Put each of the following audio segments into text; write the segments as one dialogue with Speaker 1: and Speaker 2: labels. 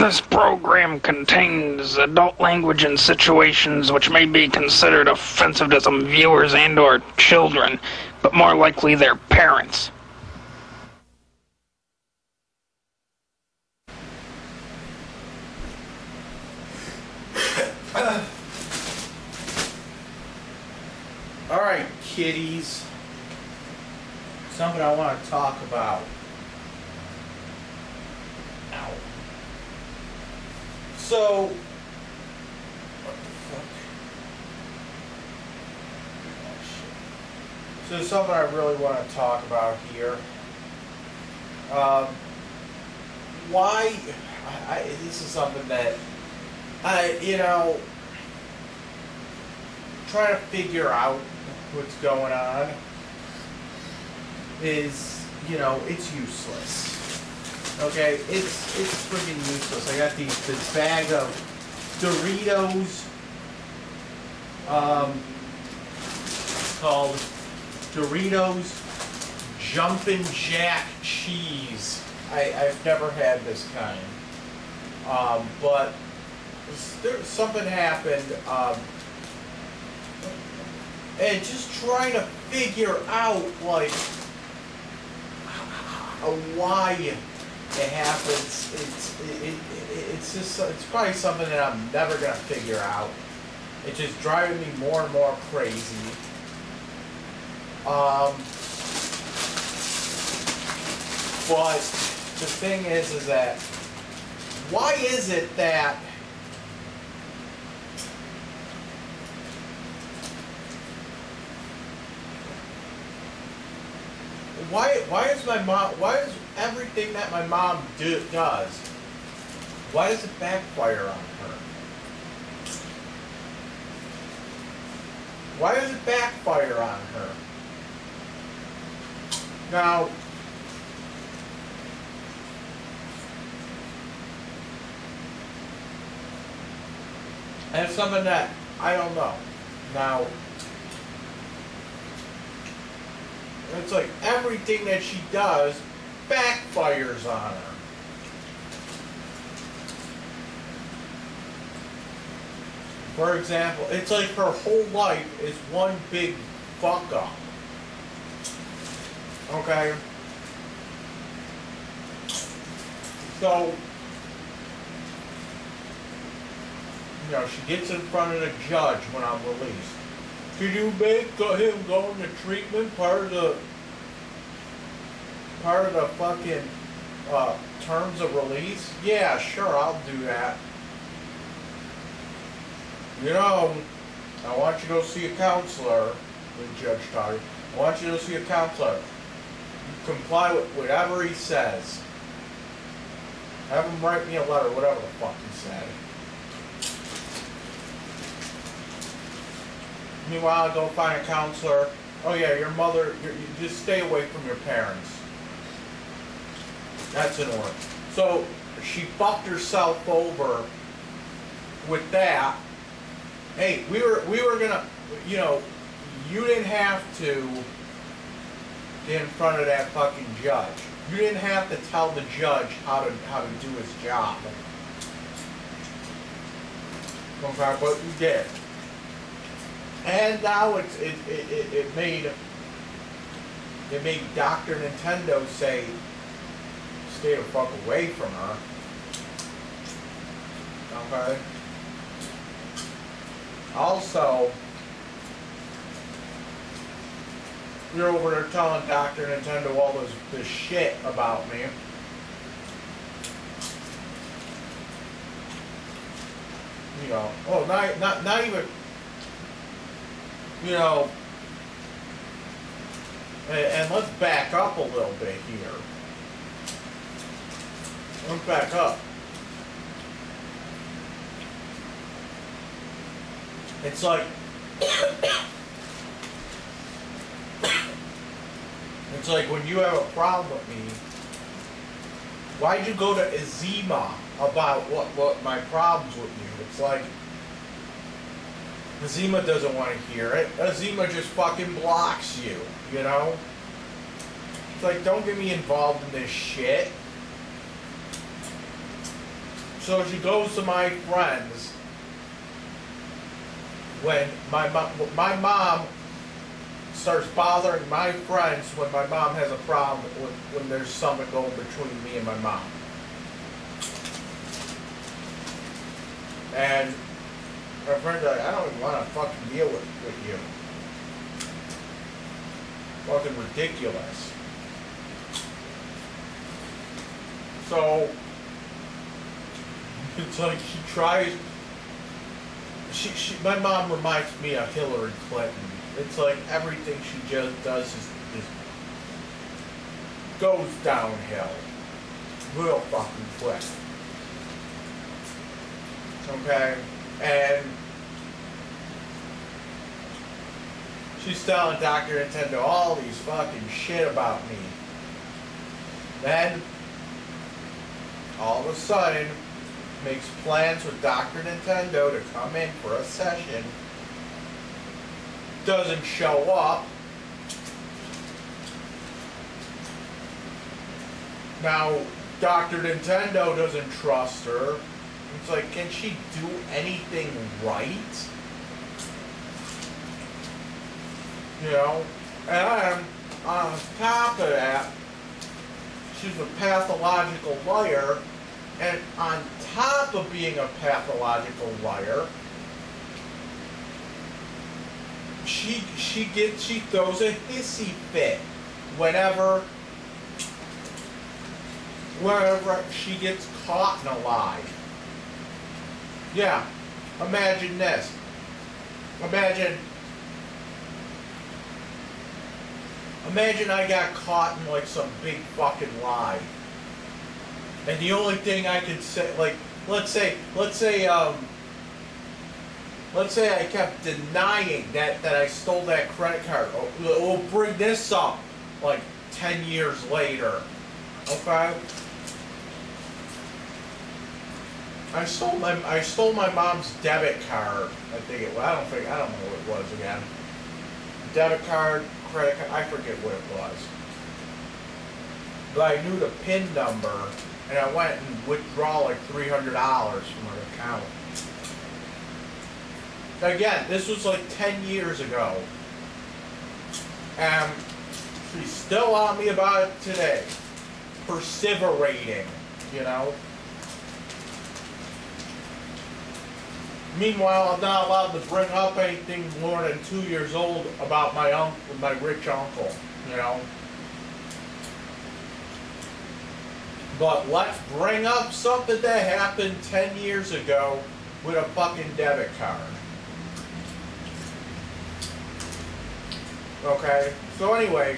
Speaker 1: This program contains adult language and situations which may be considered offensive to some viewers and/or children, but more likely their parents.
Speaker 2: Alright, kiddies. Something I want to talk about. Ow. So, what the fuck? Oh, shit. So, something I really want to talk about here. Why? This is something that trying to figure out what's going on is, it's useless. Okay, it's freaking useless. I got this bag of Doritos, called Doritos Jumpin' Jack Cheese. I've never had this kind, but something happened, and just trying to figure out why it happens. It's probably something that I'm never gonna figure out. It's just driving me more and more crazy. But the thing is that why is it that why is everything that my mom does, why does it backfire on her? Why does it backfire on her? Now, that's something that I don't know. Now, it's like everything that she does backfires on her. For example, it's like her whole life is one big fuck up. Okay? So, she gets in front of the judge when I'm released. Can you make him go into treatment part of the fucking terms of release? Yeah, sure, I'll do that. I want you to go see a counselor, the judge told me. I want you to go see a counselor. You comply with whatever he says. Have him write me a letter, whatever the fuck he said. Meanwhile, I go find a counselor. Oh yeah, your mother, you just stay away from your parents. That's in order. So, she fucked herself over with that. Hey, we were gonna, you didn't have to get in front of that fucking judge. You didn't have to tell the judge how to do his job. Okay, but you did. And now it made Dr. Nintendo say, stay the fuck away from her. Okay. Also, you're over there telling Dr. Nintendo all this shit about me. Not even. And let's back up a little bit here. Let's back up. It's like, when you have a problem with me, why'd you go to Azima about what my problems with you? It's like, Azima doesn't want to hear it. Azima just fucking blocks you, It's like, don't get me involved in this shit. So she goes to my friends when my mom starts bothering my friends when my mom has a problem when there's something going between me and my mom. And my friends are like, I don't even want to fucking deal with you. Fucking ridiculous. So it's like she tries. My mom reminds me of Hillary Clinton. It's like everything she just does is goes downhill real fucking quick. Okay, and she's telling Dr. Nintendo all these fucking shit about me. Then all of a sudden makes plans with Dr. Nintendo to come in for a session, doesn't show up. Now, Dr. Nintendo doesn't trust her. It's like, can she do anything right? You know? And on top of that, she's a pathological liar. And on top of being a pathological liar, she throws a hissy fit whenever she gets caught in a lie. Yeah, imagine this. Imagine I got caught in like some big fucking lie. And the only thing I can say, like, let's say I kept denying that I stole that credit card. We'll bring this up like 10 years later. Okay? I stole my mom's debit card. I don't know what it was again. Debit card, credit card, I forget what it was. But I knew the PIN number, and I went and withdraw like $300 from her account. Again, this was like 10 years ago. And she's still on me about it today. Perseverating, you know. Meanwhile, I'm not allowed to bring up anything more than 2 years old about my uncle, my rich uncle, you know. But let's bring up something that happened 10 years ago with a fucking debit card. Okay, so anyway,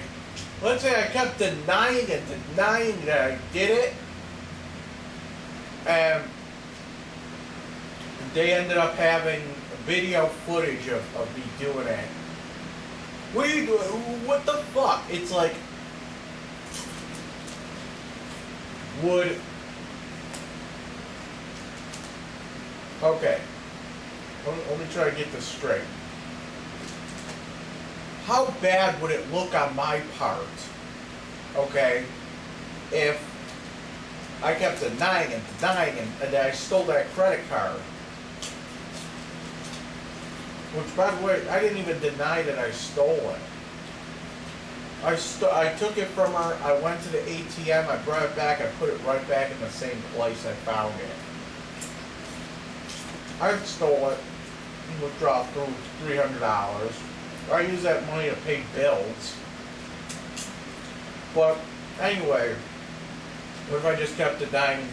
Speaker 2: let's say I kept denying that I did it, and they ended up having video footage of me doing it. What the fuck? It's like, okay, let me try to get this straight. How bad would it look on my part, okay, if I kept denying and that I stole that credit card? Which, by the way, I didn't even deny that I stole it. I took it from her, I went to the ATM, I brought it back, I put it right back in the same place I found it. I stole it, withdraw through $300. I use that money to pay bills. But anyway, what if I just kept denying?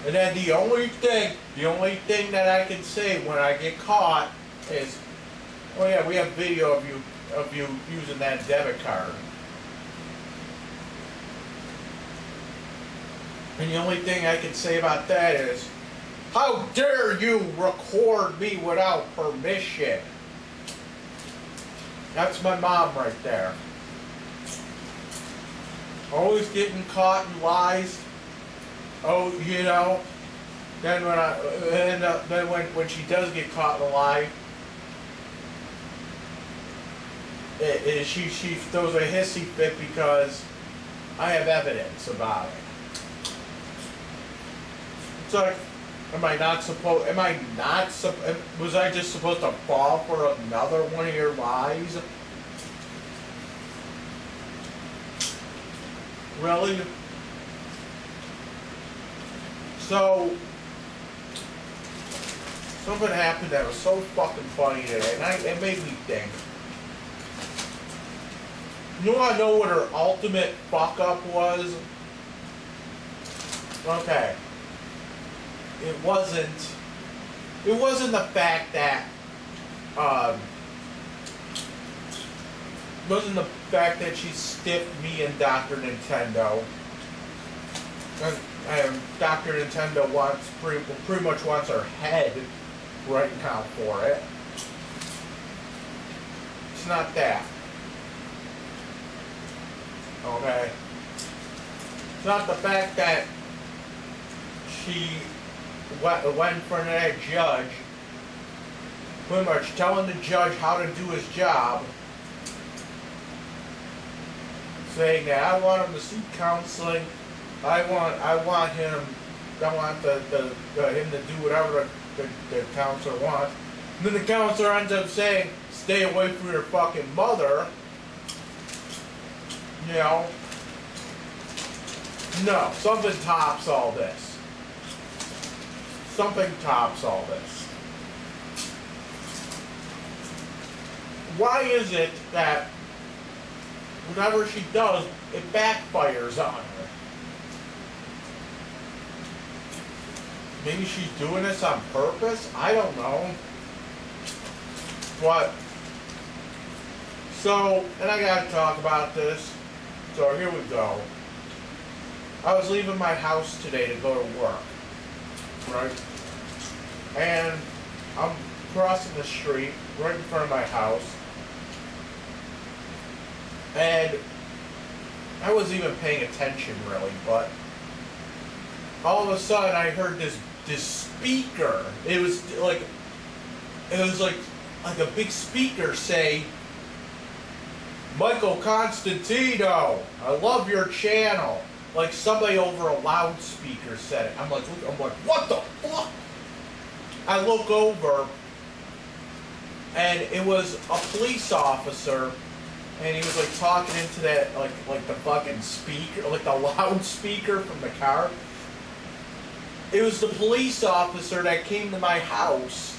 Speaker 2: And then the only thing that I can say when I get caught is, oh yeah, we have video of you using that debit card. And the only thing I can say about that is, how dare you record me without permission? That's my mom right there. Always getting caught in lies. Oh, you know. Then when she does get caught in a lie, she throws a hissy fit because I have evidence about it. It's like, Am I not supposed? Am I not? Was I just supposed to fall for another one of your lies? Really? So something happened that was so fucking funny today, and it made me think. You want to know what her ultimate fuck up was? Okay. It wasn't the fact that she stiffed me and Dr. Nintendo. And Dr. Nintendo pretty much wants her head right now for it. It's not that. Okay? It's not the fact that she went in front of that judge, pretty much telling the judge how to do his job, saying that I want him to seek counseling, I want him to do whatever the counselor wants. And then the counselor ends up saying, stay away from your fucking mother. You know? No, something tops all this. Something tops all this. Why is it that whatever she does, it backfires on her? Maybe she's doing this on purpose? I don't know. But, so, and I gotta talk about this. So here we go. I was leaving my house today to go to work. Right? And I'm crossing the street right in front of my house. And I wasn't even paying attention really, but all of a sudden I heard this speaker. It was like a big speaker say, Michael Constantino, I love your channel. Like somebody over a loudspeaker said it. I'm like, what the fuck? I look over, and it was a police officer, and he was like talking into that like the fucking speaker, like the loudspeaker from the car. It was the police officer that came to my house.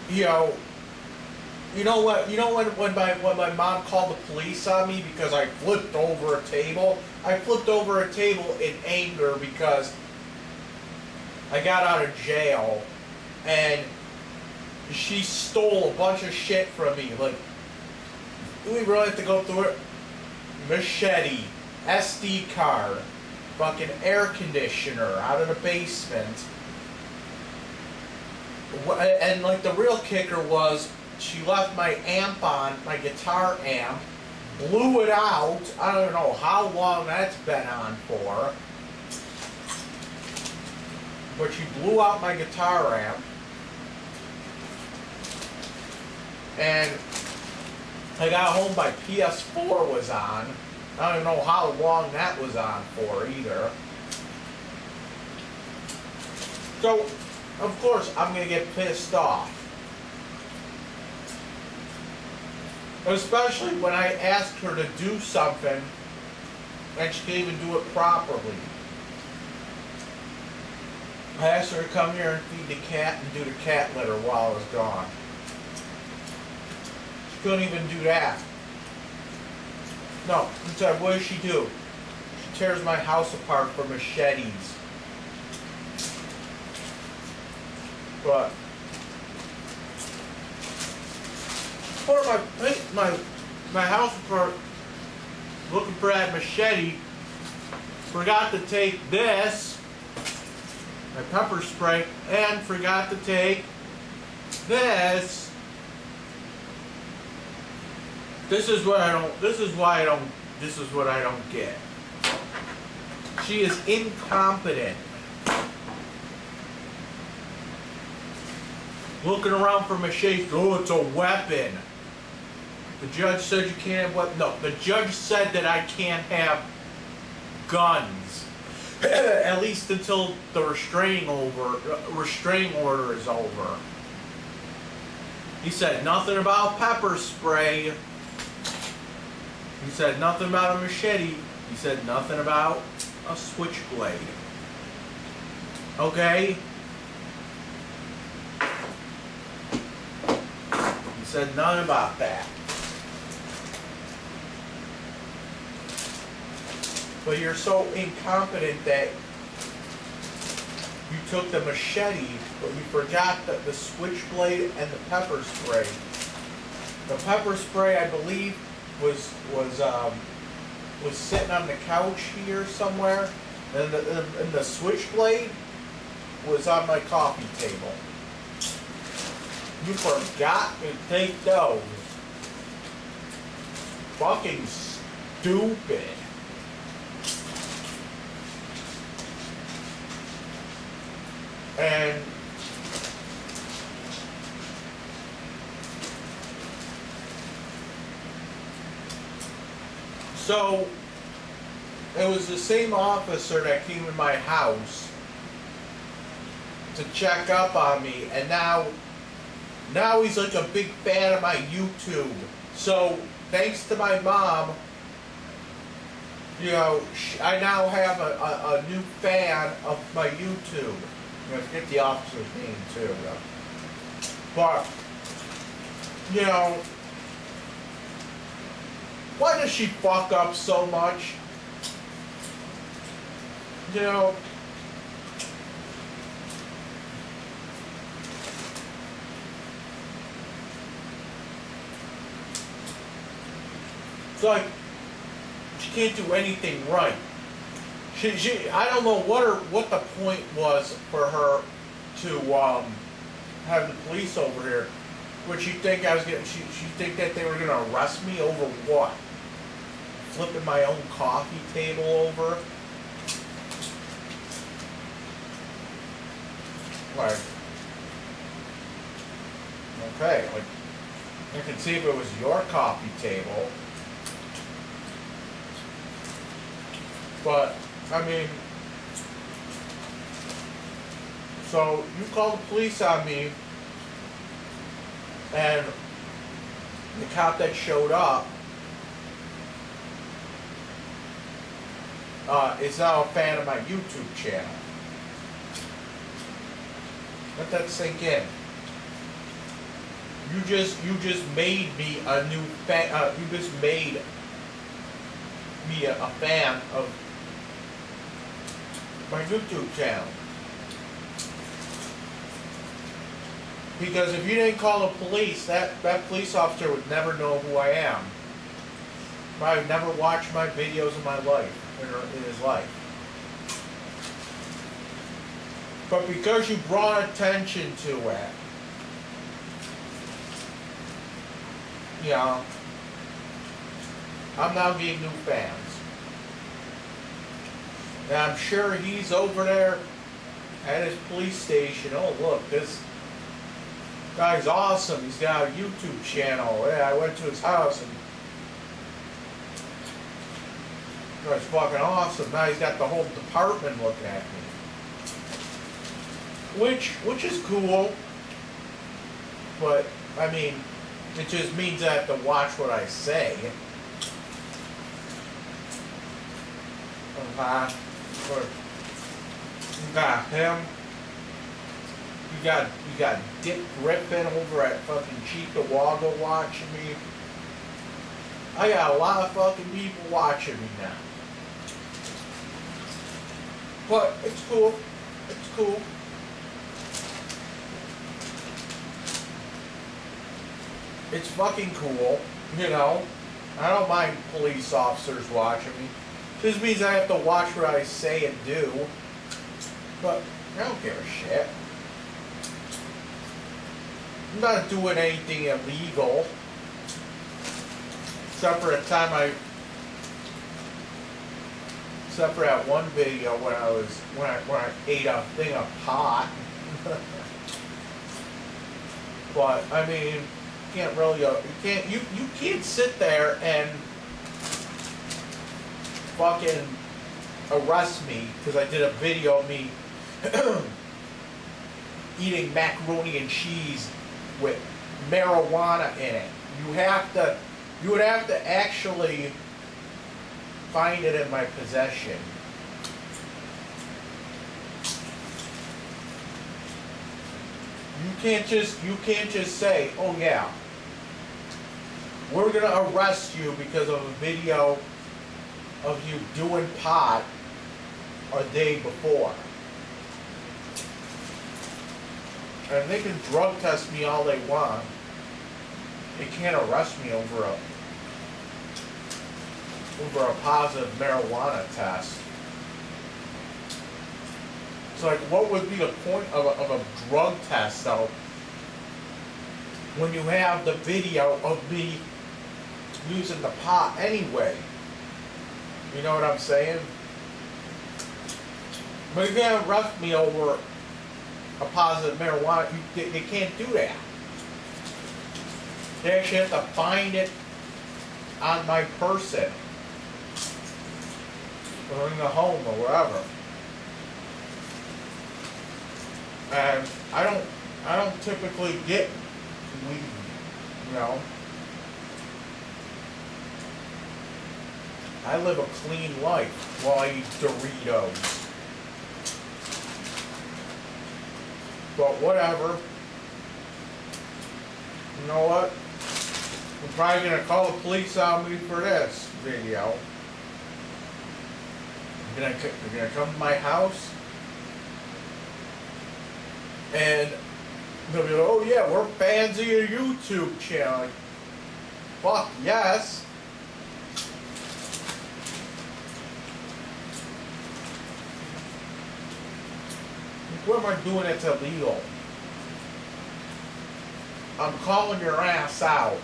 Speaker 2: You know what? You know when my mom called the police on me because I flipped over a table? I flipped over a table in anger because I got out of jail and she stole a bunch of shit from me. Like, do we really have to go through it? Machete, SD card, fucking air conditioner out of the basement. And like the real kicker was, she left my amp on, my guitar amp, blew it out. I don't know how long that's been on for. But she blew out my guitar amp. And I got home, my PS4 was on. I don't know how long that was on for either. So, of course, I'm going to get pissed off. Especially when I asked her to do something and she can't even do it properly. I asked her to come here and feed the cat and do the cat litter while I was gone. She couldn't even do that. No, instead, what does she do? She tears my house apart for machetes. But for my house apart, looking for that machete, forgot to take this, my pepper spray, and forgot to take this. This is what I don't get. She is incompetent. Looking around for machetes. Oh, it's a weapon. The judge said you can't have weapons. No, the judge said that I can't have guns. At least until the restraining order is over. He said nothing about pepper spray. He said nothing about a machete. He said nothing about a switchblade. Okay? He said nothing about that. But you're so incompetent that you took the machete, but you forgot the switchblade and the pepper spray. The pepper spray, I believe, was sitting on the couch here somewhere, and the switchblade was on my coffee table. You forgot to take those. Fucking stupid. And so it was the same officer that came in my house to check up on me, and now he's like a big fan of my YouTube. So thanks to my mom, you know, I now have a new fan of my YouTube. I'm going to forget the officer's name too, though. But, you know, why does she fuck up so much? You know, it's like she can't do anything right. I don't know what the point was for her to have the police over here. Would she think she think that they were gonna arrest me over what? Flipping my own coffee table over? Like, okay, like, I can see if it was your coffee table. But, I mean, so you called the police on me, and the cop that showed up is now a fan of my YouTube channel. Let that sink in. You just made me a new fan. You just made me a fan of my YouTube channel. Because if you didn't call the police, that police officer would never know who I am. Probably never watched my videos in my life, in his life. But because you brought attention to it, you know, I'm now getting new fans. And I'm sure he's over there at his police station. Oh, look, this guy's awesome. He's got a YouTube channel. Yeah, I went to his house and guy's fucking awesome. Now he's got the whole department looking at me. Which is cool. But, I mean, it just means I have to watch what I say. You got him. You got Dick Griffin over at fucking Chicago watching me. I got a lot of fucking people watching me now. But it's cool. It's cool. It's fucking cool, you know. I don't mind police officers watching me. This means I have to watch what I say and do. But I don't give a shit. I'm not doing anything illegal. Except for that one video when I ate a thing of pot. But I mean, you can't sit there and fucking arrest me because I did a video of me eating macaroni and cheese with marijuana in it. You would have to actually find it in my possession. You can't just say, oh yeah, we're gonna arrest you because of a video of you doing pot a day before. And they can drug test me all they want. They can't arrest me over a positive marijuana test. It's like, what would be the point of a drug test, though, when you have the video of me using the pot anyway? You know what I'm saying? But you can't arrest me over a positive marijuana. They can't do that. They actually have to find it on my person, or in the home, or wherever. And I don't typically get weed, you know. I live a clean life while I eat Doritos. But whatever. You know what? I'm probably gonna call the police on me for this video. They're gonna come to my house and they'll be like, oh yeah, we're fans of your YouTube channel. Like, fuck yes. What am I doing that's illegal? I'm calling your ass out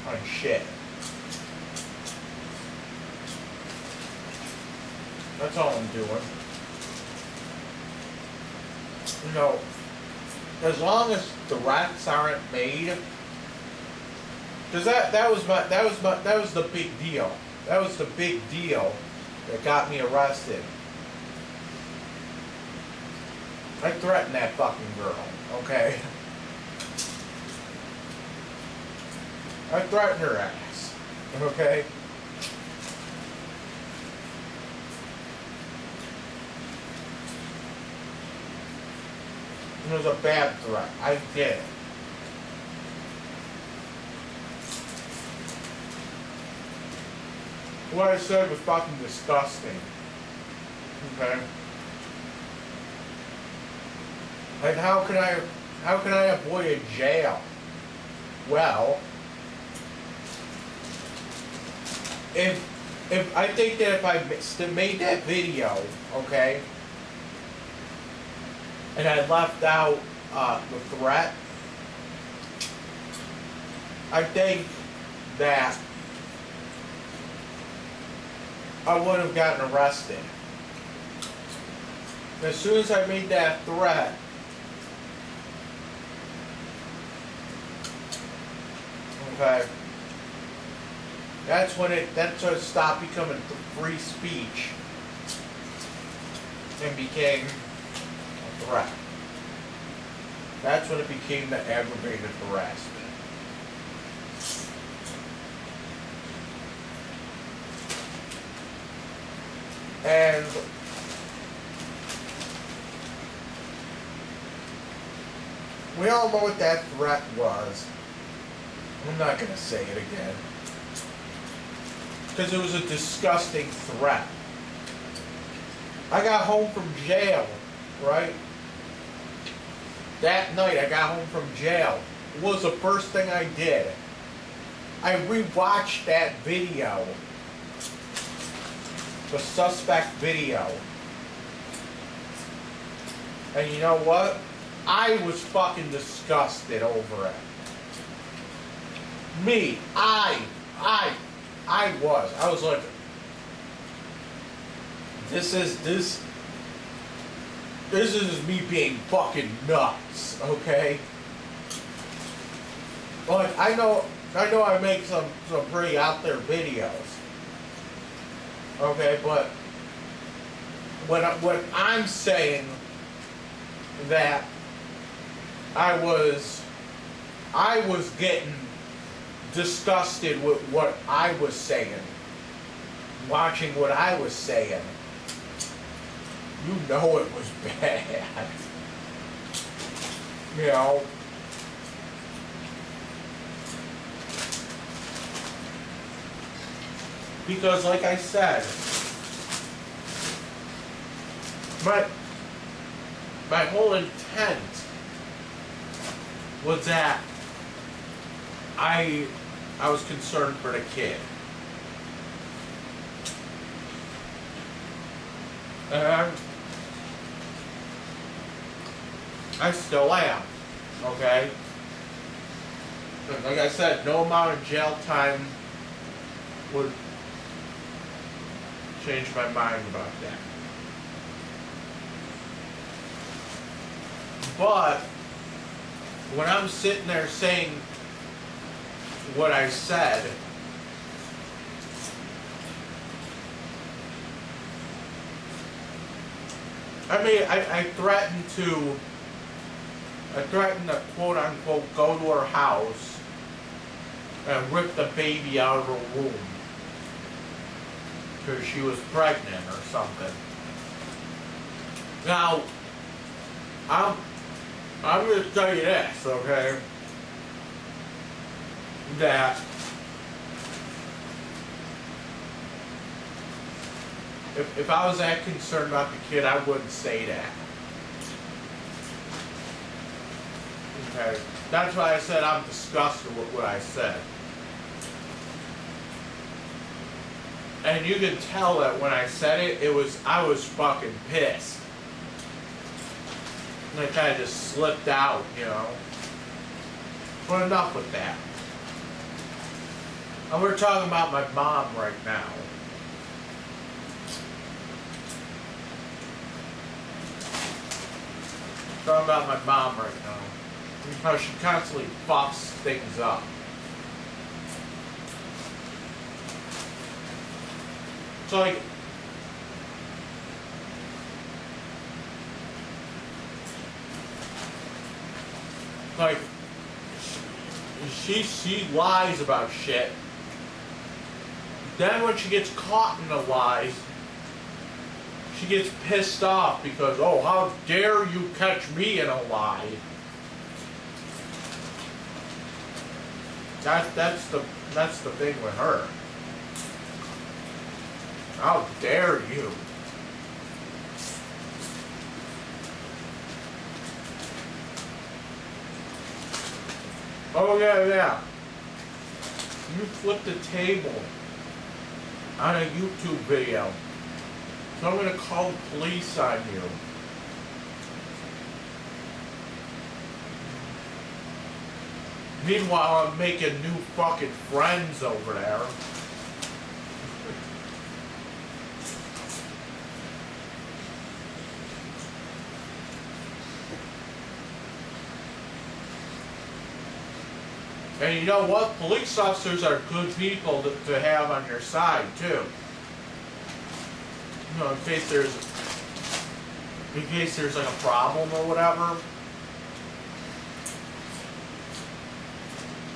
Speaker 2: on shit. That's all I'm doing. You know, as long as the rats aren't made, because that was the big deal. That was the big deal that got me arrested. I threatened that fucking girl, okay? I threatened her ass, okay? It was a bad threat. I did it. What I said was fucking disgusting, okay? And how can I avoid a jail? Well, if I think that if I made that video, okay, and I left out the threat, I think that I would have gotten arrested. As soon as I made that threat, okay, that's when it stopped becoming free speech and became a threat. That's when it became the aggravated harassment. And we all know what that threat was. I'm not going to say it again. Because it was a disgusting threat. I got home from jail, right? That night I got home from jail. What was the first thing I did? I rewatched that video. The suspect video. And you know what? I was fucking disgusted over it. Me, I was like, this is me being fucking nuts, okay? Like, I know I make some pretty out there videos, okay, but what I'm saying that I was getting disgusted with what I was saying, watching what I was saying. You know it was bad. You know. Because like I said, my whole intent was that I was concerned for the kid. And I still am, okay? And like I said, no amount of jail time would change my mind about that. But when I'm sitting there saying what I said, I mean, I threatened to quote unquote go to her house and rip the baby out of her womb because she was pregnant or something. Now, I'm going to tell you this, okay? That if I was that concerned about the kid, I wouldn't say that. Okay? That's why I said I'm disgusted with what I said. And you can tell that when I said it, I was fucking pissed. And I kind of just slipped out, you know. But enough with that. And we're talking about my mom right now. Talking about my mom right now. Because she constantly fucks things up. So like she lies about shit. Then when she gets caught in the lies, she gets pissed off because, oh, how dare you catch me in a lie? That's the thing with her. How dare you? Oh yeah. You flipped the table on a YouTube video. So I'm gonna call the police on you. Meanwhile, I'm making new fucking friends over there. And you know what? Police officers are good people to have on your side, too. You know, in case there's like a problem or whatever.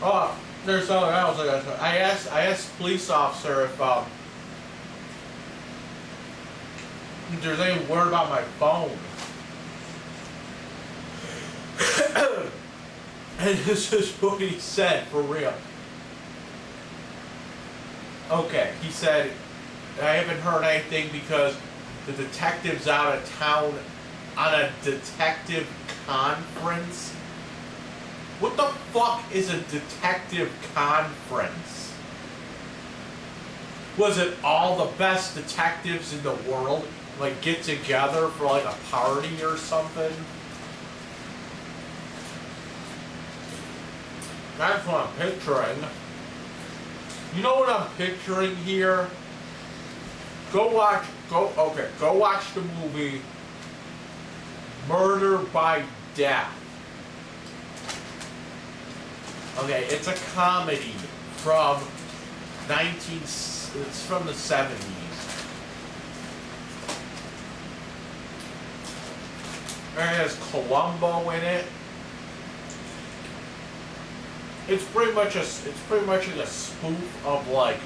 Speaker 2: Oh, there's something else. I asked the police officer if there's any word about my phone. And this is what he said, for real. Okay, he said, I haven't heard anything because the detective's out of town on a detective conference. What the fuck is a detective conference? Was it all the best detectives in the world, like, get together for like a party or something? That's what I'm picturing. You know what I'm picturing here? Go watch the movie Murder by Death. Okay, it's a comedy from it's from the 70s. it has Columbo in it. It's pretty much a spoof of like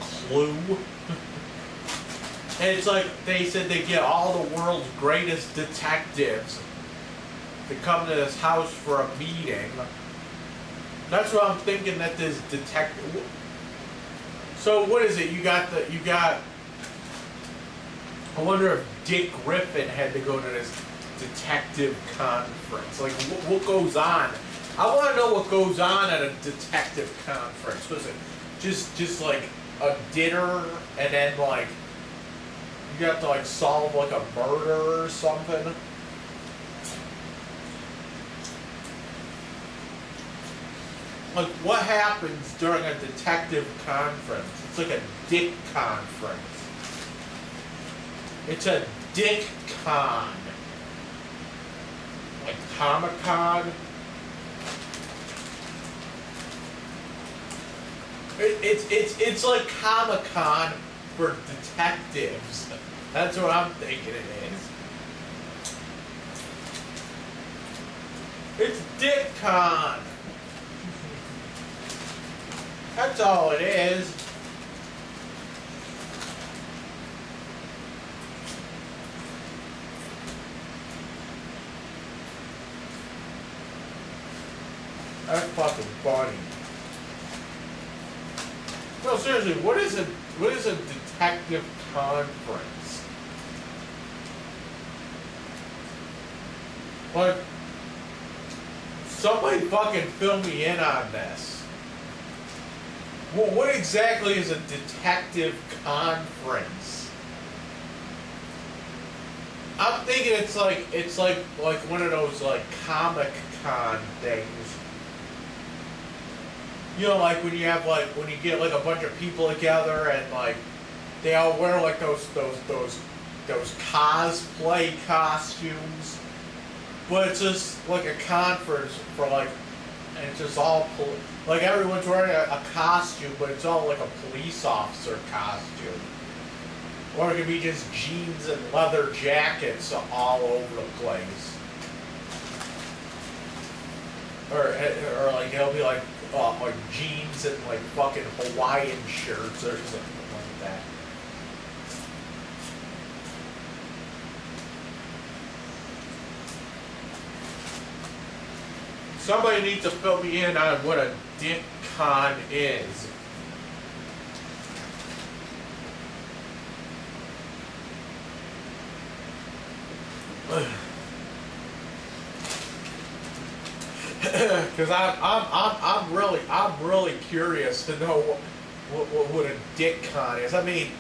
Speaker 2: Clue. And it's like they said they get all the world's greatest detectives to come to this house for a meeting. That's what I'm thinking that this detective. So what is it? You got. I wonder if Dick Griffin had to go to this detective conference. Like what goes on? I want to know what goes on at a detective conference. Was it just like a dinner and then like you have to like solve like a murder or something? Like what happens during a detective conference? It's like a Dick conference. It's a Dickcon. Like Comic-Con. It's like Comic-Con for detectives. That's what I'm thinking it is. It's Dickcon. That's all it is. That's fucking funny. No, seriously, what is a detective conference? Like, somebody fucking fill me in on this. Well, what exactly is a detective conference? I'm thinking it's like one of those like Comic-Con things. You know, like when you have when you get like a bunch of people together and like they all wear like those cosplay costumes, but it's just like a conference for like, and it's just all like everyone's wearing a costume, but it's all like a police officer costume, or it could be just jeans and leather jackets all over the place, or like it'll be like jeans and like fucking Hawaiian shirts or something like that. Somebody needs to fill me in on what a Dickcon is. Because I'm really curious to know what a Dickcon is. I mean,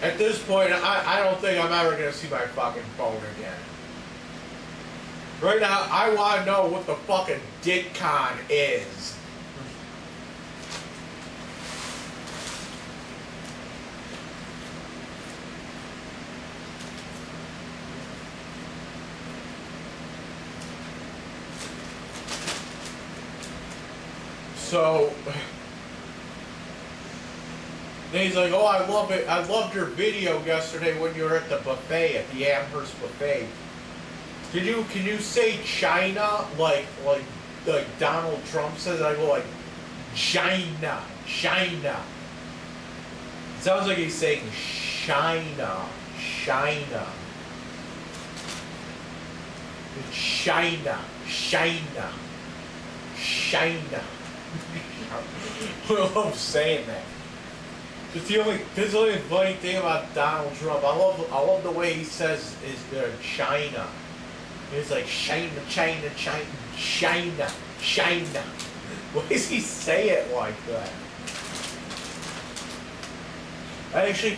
Speaker 2: at this point, I don't think I'm ever gonna see my fucking phone again. Right now, I want to know what the fucking Dickcon is. So, then he's like, oh, I love it. I loved your video yesterday when you were at the buffet, at the Amherst buffet. Can you say China like Donald Trump says? I go like China. It sounds like he's saying China. China. I love saying that. It's the only funny thing about Donald Trump. I love the way he says is China. It's like China. Why does he say it like that? I actually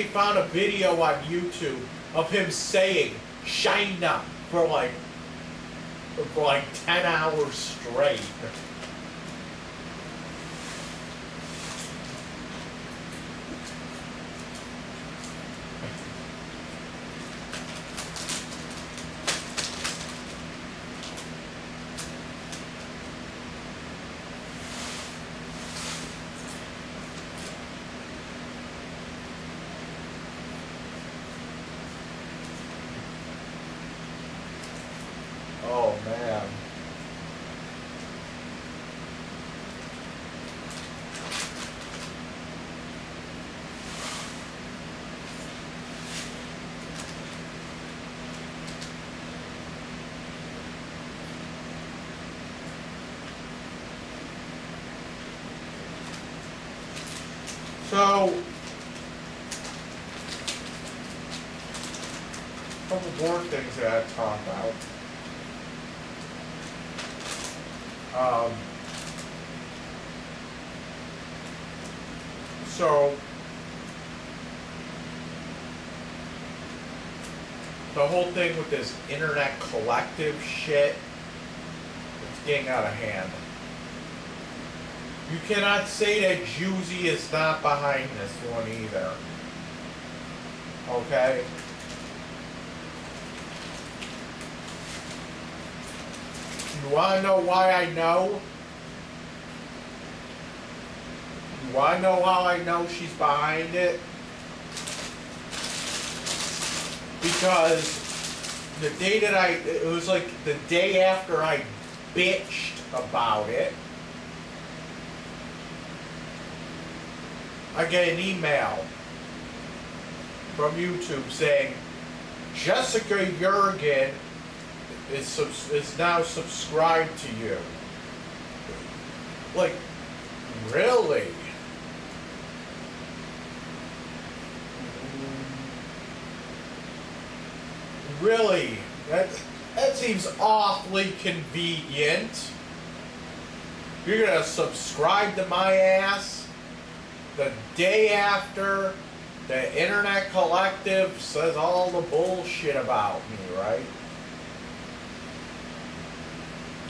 Speaker 2: found a video on YouTube of him saying China for like 10 hours straight. man. So, a couple more things that I talk about. So, the whole thing with this internet collective shit, it's getting out of hand. You cannot say that Juicy is not behind this one either. Okay? You wanna know why I know? You wanna know how I know she's behind it? Because the day that it was like the day after I bitched about it, I get an email from YouTube saying Jessica Jurgen is now subscribed to you. Like, really? Really? That seems awfully convenient. You're gonna subscribe to my ass the day after the Internet Collective says all the bullshit about me, right?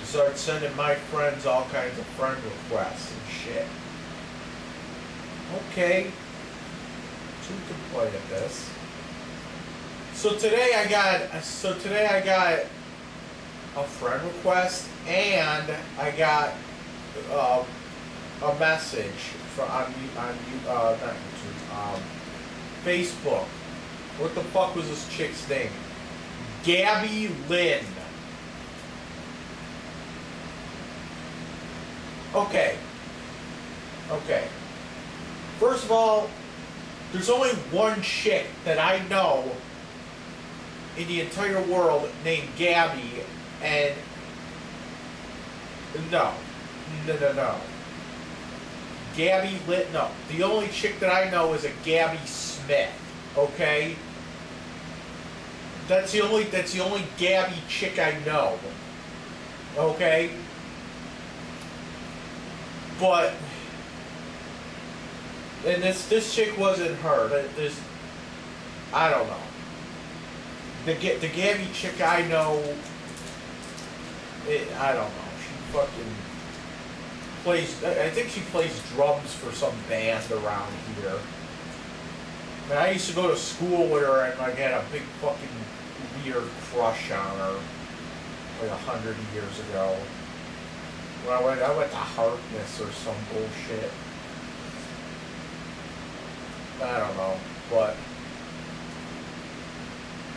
Speaker 2: Start sending my friends all kinds of friend requests and shit. Okay. Two can play at this. So today I got a friend request and I got a message from on not YouTube, Facebook. What the fuck was this chick's name? Gabby Lynn. Okay. First of all, there's only one chick that I know in the entire world named Gabby, and no. Gabby Lynn, no. The only chick that I know is a Gabby Smith, okay? That's the only Gabby chick I know, okay? But, and this chick wasn't her. I don't know. The Gabby chick I know, I don't know. She fucking plays, I think she plays drums for some band around here. I mean, I used to go to school with her and I had a big fucking weird crush on her like 100 years ago. When I went to Harkness or some bullshit. I don't know, but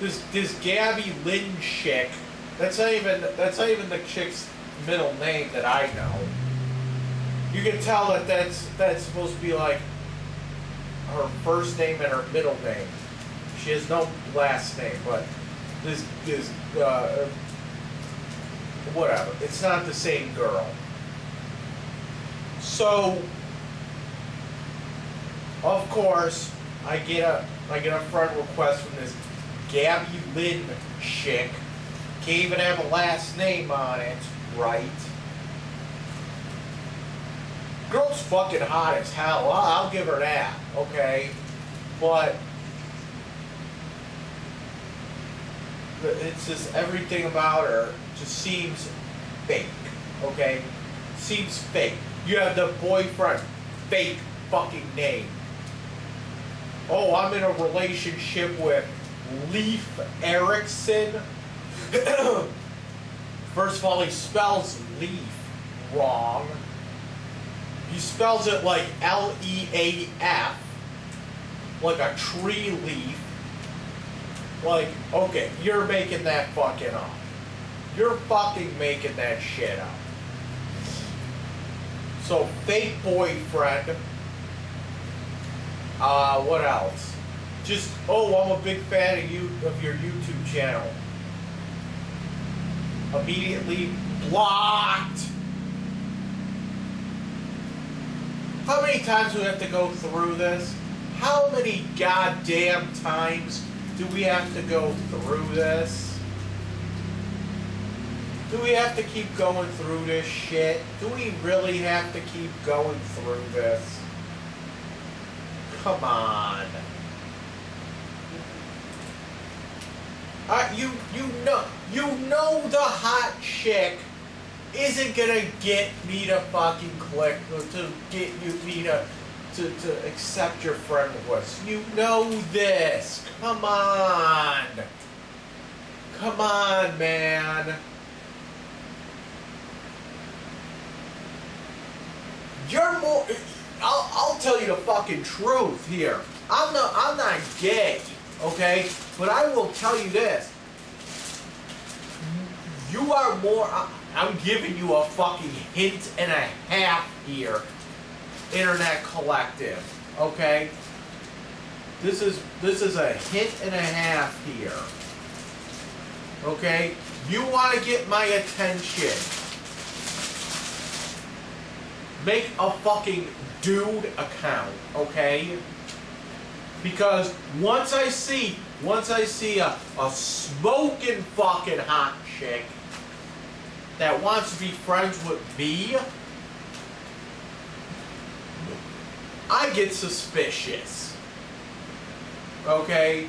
Speaker 2: this Gabby Lynn chick, that's not even the chick's middle name that I know. You can tell that that's supposed to be like her first name and her middle name. She has no last name, but this whatever. It's not the same girl. So, of course, I get a friend request from this Gabby Lynn chick. Can't even have a last name on it, right? Girl's fucking hot as hell. I'll give her that, okay? But it's just everything about her just seems fake, okay? Seems fake. You have the boyfriend, fake fucking name. Oh, I'm in a relationship with Leif Erikson. First of all, he spells Leaf wrong. He spells it like L-E-A-F, like a tree leaf. Like, okay, you're making that fucking up. You're fucking making that shit up. So, fake boyfriend. What else? Just, oh, I'm a big fan of your YouTube channel. Immediately blocked. How many times do we have to go through this? How many goddamn times do we have to go through this? Do we have to keep going through this shit? Do we really have to keep going through this? Come on. You know the hot chick isn't gonna get me to fucking click to get me to accept your friend request. You know this. Come on. Come on, man. You're more. I'll tell you the fucking truth here. I'm not gay, okay? But I will tell you this. You are more. I'm giving you a fucking hint and a half here, Internet Collective. Okay? This is a hint and a half here. Okay? You want to get my attention? Make a fucking dude account, okay? Because once I see a smoking fucking hot chick that wants to be friends with me, I get suspicious. Okay?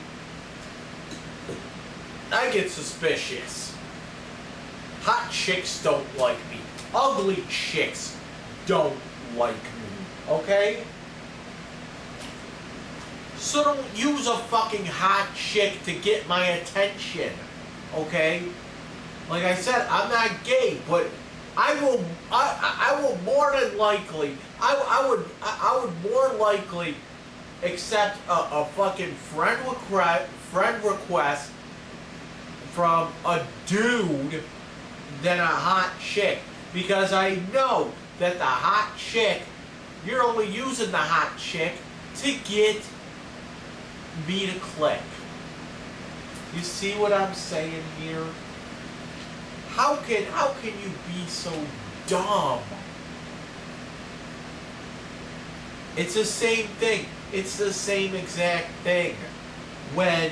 Speaker 2: I get suspicious. Hot chicks don't like me. Ugly chicks don't like me. Okay? So don't use a fucking hot chick to get my attention. Okay? Like I said, I'm not gay, but I will more than likely, I would more likely accept a fucking friend request from a dude than a hot chick, because I know that the hot chick, you're only using the hot chick to get me to click. You see what I'm saying here? How can you be so dumb? It's the same thing. It's the same exact thing. When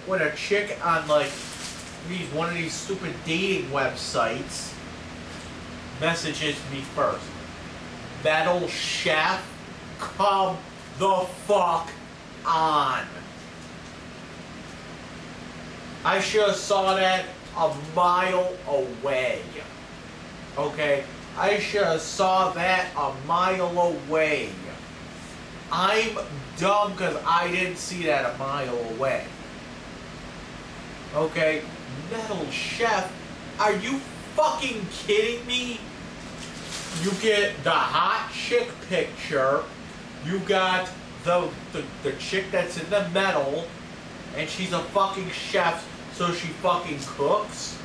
Speaker 2: when a chick on like one of these stupid dating websites messages me first, that'll chef come the fuck on. I should have saw that a mile away. Okay? I should have saw that a mile away. I'm dumb because I didn't see that a mile away. Okay? Metal Chef, are you fucking kidding me? You get the hot chick picture. You got the chick that's in the metal, and she's a fucking chef, so she fucking cooks.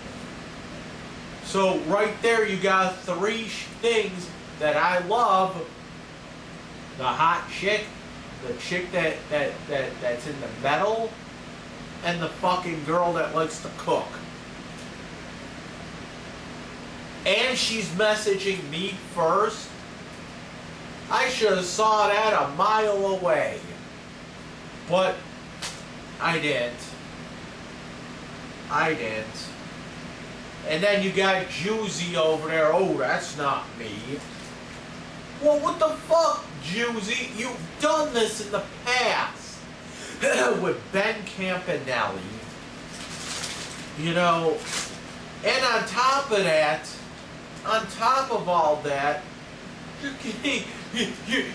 Speaker 2: So right there you got three things that I love. The hot chick, the chick that's in the metal, and the fucking girl that likes to cook. And she's messaging me first. I should have saw that a mile away. But I didn't. I didn't. And then you got Juicy over there. Oh, that's not me. Well, what the fuck, Juicy? You've done this in the past. With Ben Campanelli. You know, and on top of that, on top of all that,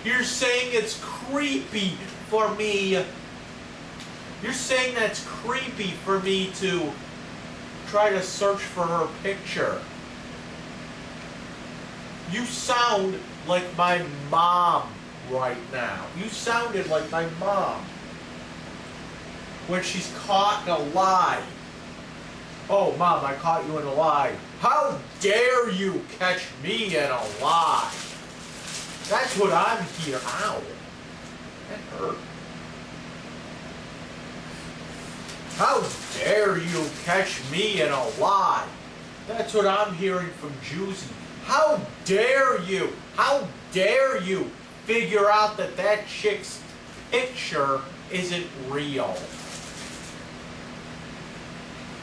Speaker 2: you're saying it's creepy for me. You're saying that's creepy for me to try to search for her picture. You sound like my mom right now. You sounded like my mom. when she's caught in a lie. Oh, Mom, I caught you in a lie. How dare you catch me in a lie? That's what I'm here. Ow. That hurt. How dare you catch me in a lie? That's what I'm hearing from Juicy. How dare you? How dare you figure out that that chick's picture isn't real?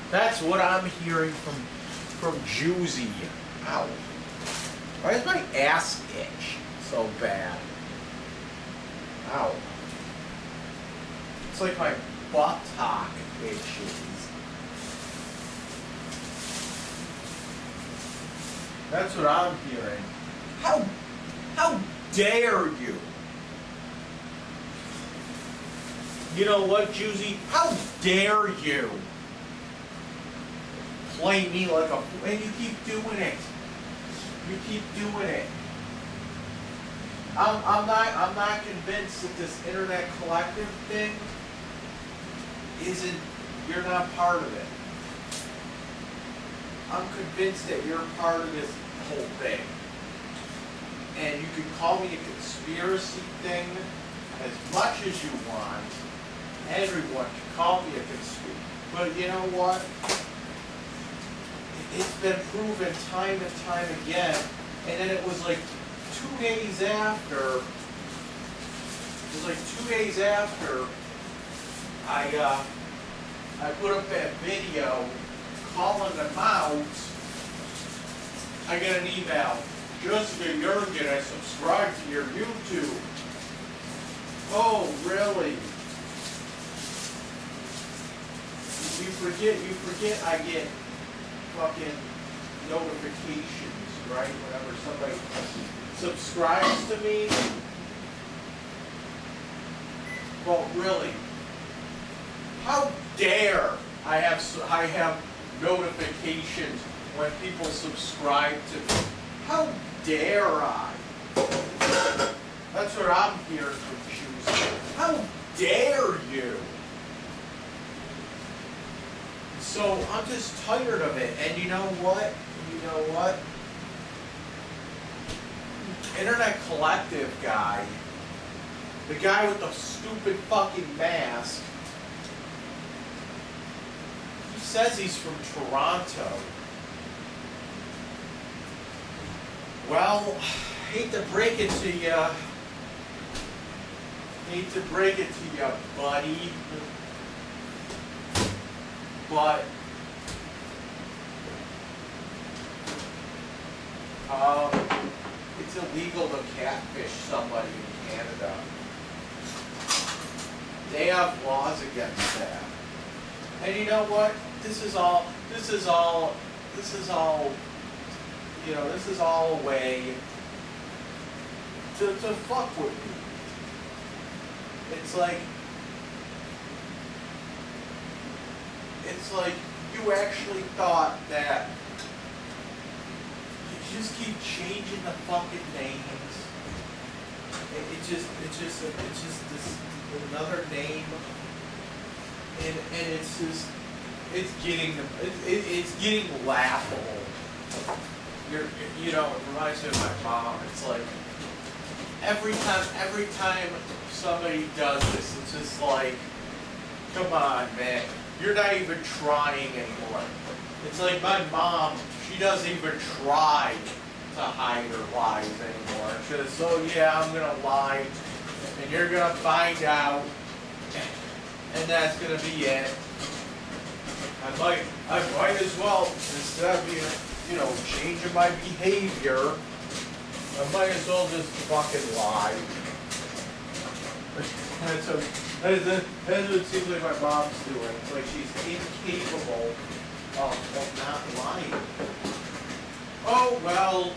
Speaker 2: That's what I'm hearing from Juicy. Ow. Why does my ass itch so bad? Ow. It's like my buttock itches. That's what I'm hearing. How dare you? You know what, Juicy? How dare you play me like a fool? And you keep doing it. You keep doing it. I'm not convinced that this internet collective thing isn't. You're not part of it. I'm convinced that you're part of this whole thing. And you can call me a conspiracy thing as much as you want. Everyone can call me a conspiracy. But you know what? It's been proven time and time again. And then it was like 2 days after. It was like 2 days after I put up that video calling them out. I get an email. Jessica Jurgen, I subscribe to your YouTube. Oh, really? You forget I get fucking notifications, right? Whenever somebody subscribes to me. Well, really? How dare I have notifications when people subscribe to me? How dare I? That's what I'm hearing from Jews. How dare you? So I'm just tired of it. And you know what? You know what? Internet Collective guy, the guy with the stupid fucking mask, he says he's from Toronto. Well, hate to break it to you. Hate to break it to you, buddy. But it's illegal to catfish somebody in Canada. They have laws against that. And you know what? This is all, you know, this is all a way to fuck with me. It's like you actually thought that you just keep changing the fucking names. It's just this another name, and it's getting laughable. You know, it reminds me of my mom. It's like every time somebody does this, it's just like, come on, man, you're not even trying anymore. It's like my mom, she doesn't even try to hide her lies anymore. She says, so yeah, I'm gonna lie, and you're gonna find out, and that's gonna be it. I might as well, instead of being, you know, changing my behavior, I might as well just fucking lie. That's what it seems like my mom's doing. It's like she's incapable of not lying. Oh, well,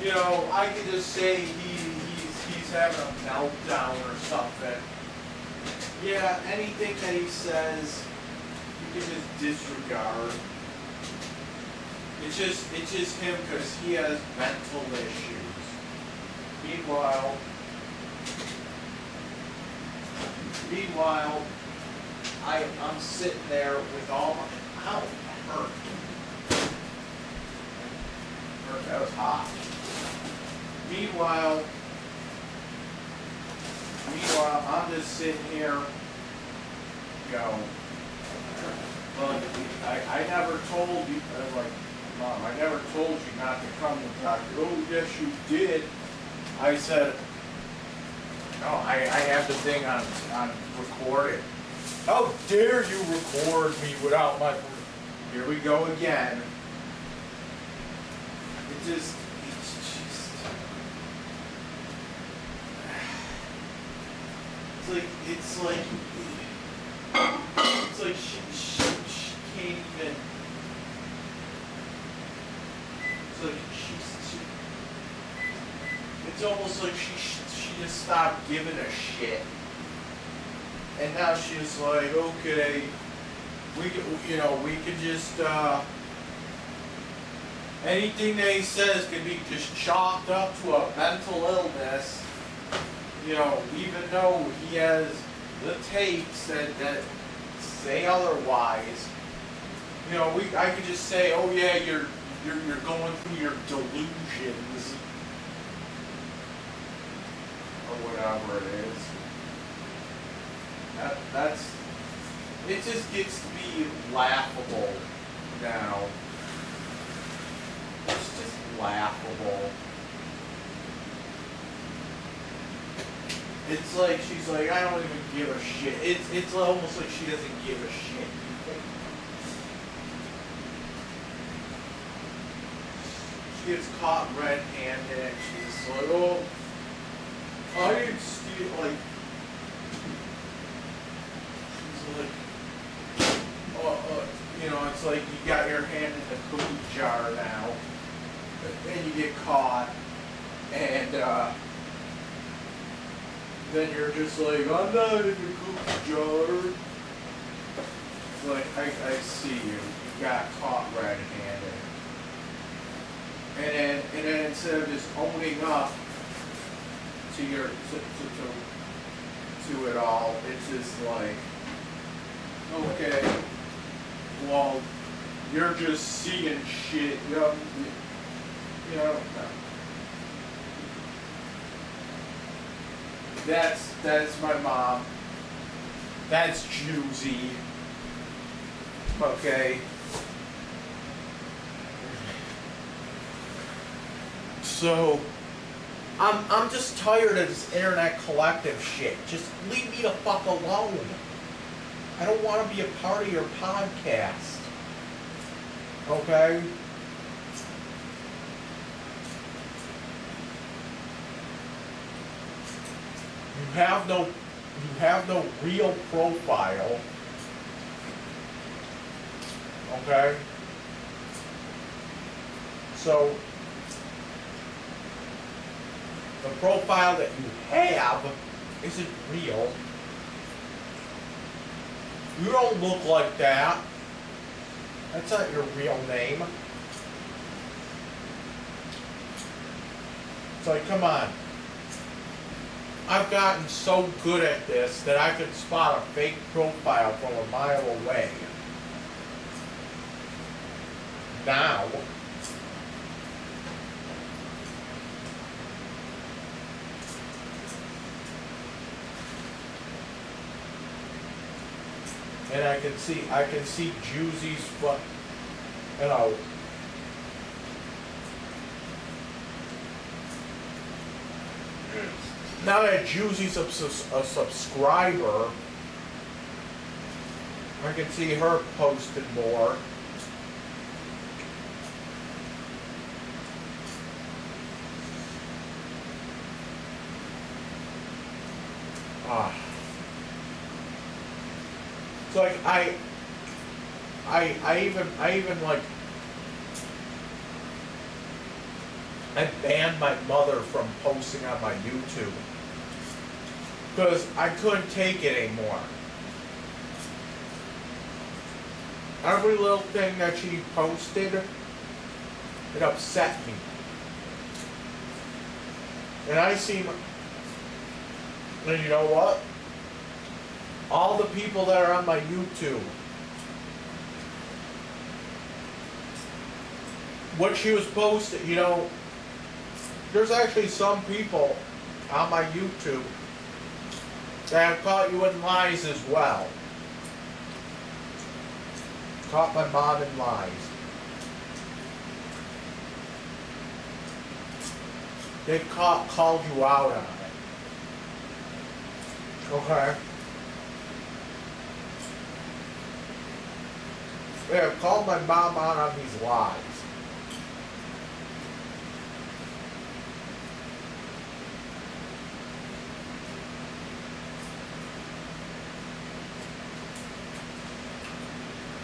Speaker 2: you know, I could just say he's having a meltdown or something. Yeah, anything that he says, you can just disregard. It's just him because he has mental issues. Meanwhile, I'm sitting there with all my, ow, hurt. That was hot. Meanwhile, I'm just sitting here, you know, I never told you, I was like, Mom, I never told you not to come to the doctor. Oh, yes, you did. I said, no, I have the thing on recorded. How dare you record me without my... Here we go again. It's just... It's like she can't even... It's almost like she just stopped giving a shit. And now she's like, okay, we can just, anything that he says can be just chalked up to a mental illness, you know, even though he has the tapes that say otherwise. You know, I could just say, oh yeah, you're going through your delusions, or whatever it is. It just gets to be laughable now. It's just laughable. It's like she's like, I don't even give a shit. It's almost like she doesn't give a shit. She gets caught red-handed and she's like, oh, I didn't steal, like, you know, it's like you got your hand in the cookie jar now, and you get caught, and then you're just like, I'm not in the cookie jar. It's like, I see you. You got caught red-handed. And then instead of just owning up to your to it all, it's just like, okay, well, you're just seeing shit, you know, That's my mom. That's Juicy. Okay. So, I'm just tired of this internet collective shit. Just leave me the fuck alone. I don't want to be a part of your podcast. Okay? You have no real profile. Okay? So, the profile that you have isn't real. You don't look like that. That's not your real name. It's like, come on. I've gotten so good at this that I can spot a fake profile from a mile away. Now, and I can see Juicy's foot, you know. Now that Juicy's a subscriber, I can see her posted more. It's like I even like I banned my mother from posting on my YouTube because I couldn't take it anymore. Every little thing that she posted, it upset me. And I seem, and you know what? all the people that are on my YouTube. What she was posting, you know, there's actually some people on my YouTube that have caught you in lies as well. Caught my mom in lies. They've called you out on it. Okay? They have called my mom out on these lies.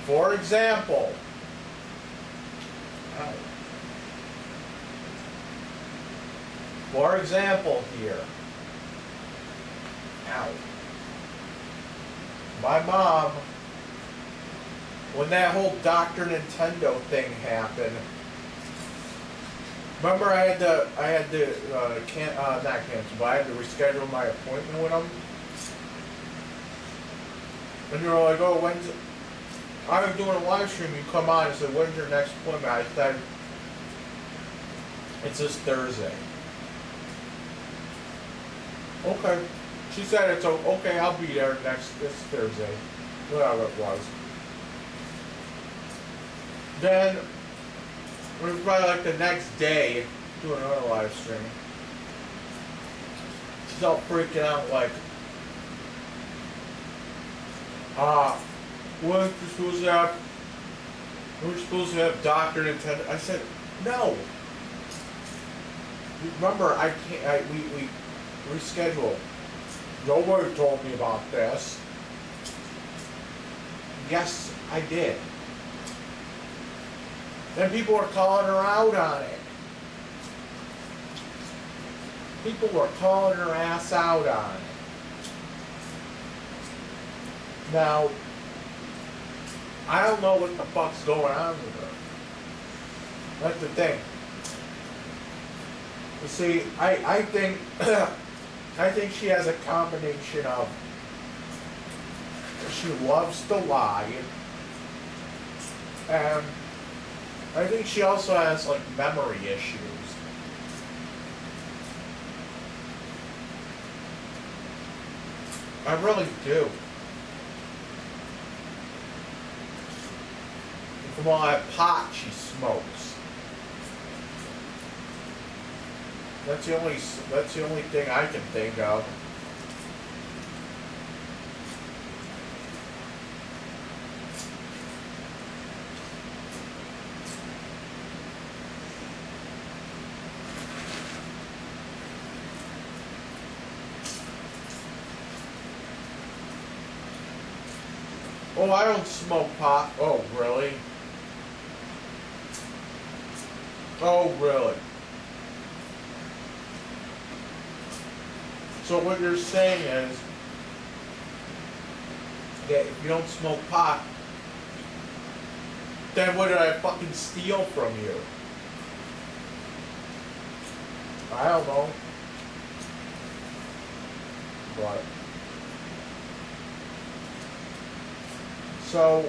Speaker 2: For example, here, my mom, when that whole Dr. Nintendo thing happened, remember I had to not cancel, but I had to reschedule my appointment with him. And you were like, oh, when's it? I was doing a live stream, you come on and said, when's your next appointment? I said, it's this Thursday. Okay. She said it's okay, I'll be there this Thursday. Whatever it was. Then, it was probably like the next day, doing another live stream. She's all freaking out like, we're supposed to have Dr. Nintendo. I said, no. Remember, we rescheduled. Nobody told me about this. Yes, I did. Then people were calling her out on it. People were calling her ass out on it. Now, I don't know what the fuck's going on with her. That's the thing. You see, I think I think she has a combination of she loves to lie, and I think she also has like memory issues. I really do. From all that pot she smokes. That's the only thing I can think of. Oh, I don't smoke pot. Oh, really? Oh, really? So what you're saying is that if you don't smoke pot, then what did I fucking steal from you? I don't know. But so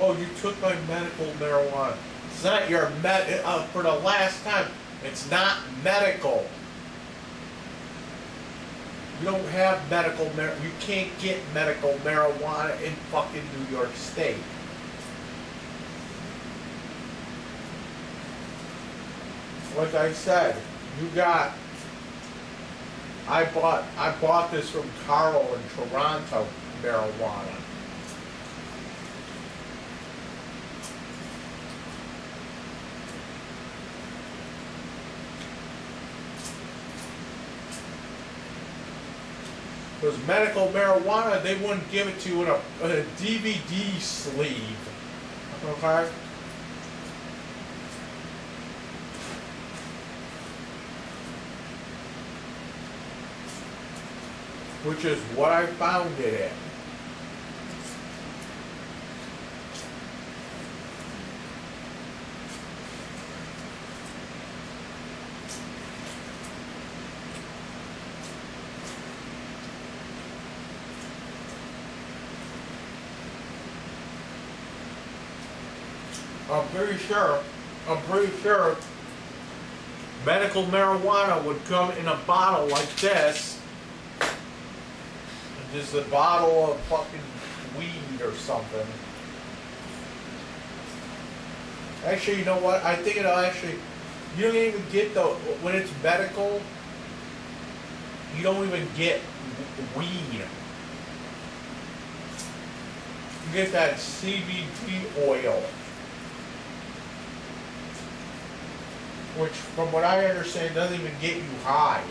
Speaker 2: oh, you took my medical marijuana. It's not your for the last time, it's not medical. You don't have medical you can't get medical marijuana in fucking New York State. Like I said, I bought this from Carl in Toronto, marijuana. Because medical marijuana, they wouldn't give it to you in a DVD sleeve. Okay? Which is what I found it in. I'm pretty sure medical marijuana would come in a bottle like this. Just a bottle of fucking weed or something. Actually, you know what? I think it'll actually... You don't even get the... When it's medical, you don't even get weed. You get that CBD oil. Which, from what I understand, doesn't even get you high.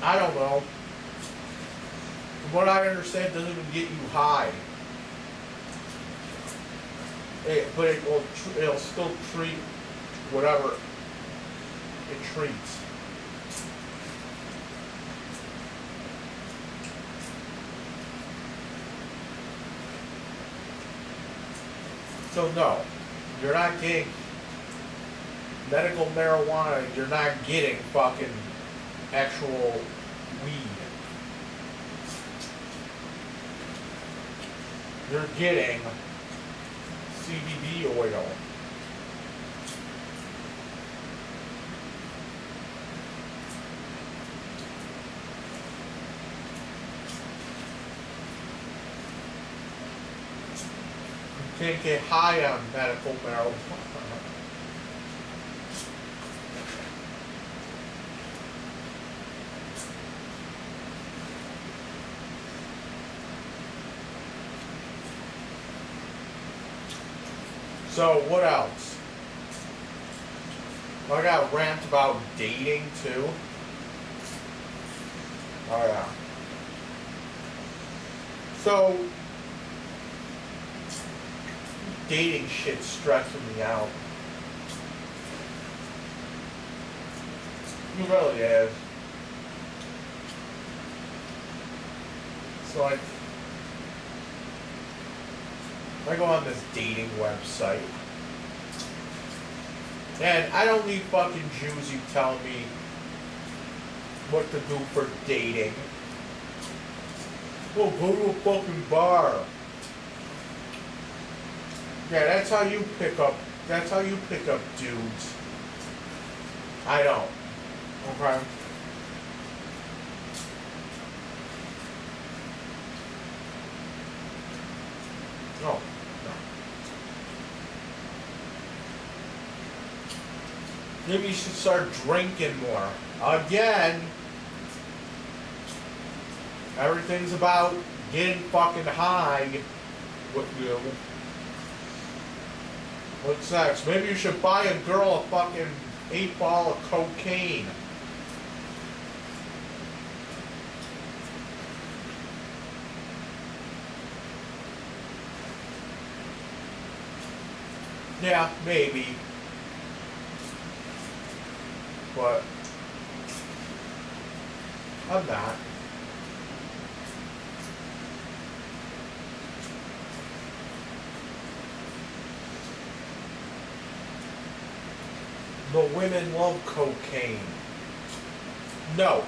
Speaker 2: I don't know. From what I understand, doesn't even get you high. But it'll still treat whatever it treats. So no, you're not getting medical marijuana. You're not getting fucking actual weed. You're getting CBD oil. You can't get high on medical marijuana. So, what else? I got a rant about dating, too. Oh, yeah. So, dating shit's stressing me out. It really is. It's like, I go on this dating website, and I don't need fucking Jews who tell me what to do for dating. Well, go to a fucking bar. Yeah, that's how you pick up dudes. I don't. Okay? No. Maybe you should start drinking more. Again, everything's about getting fucking high with you. What's next? Maybe you should buy a girl a fucking 8-ball of cocaine. Yeah, maybe. But I'm not. The women love cocaine. No.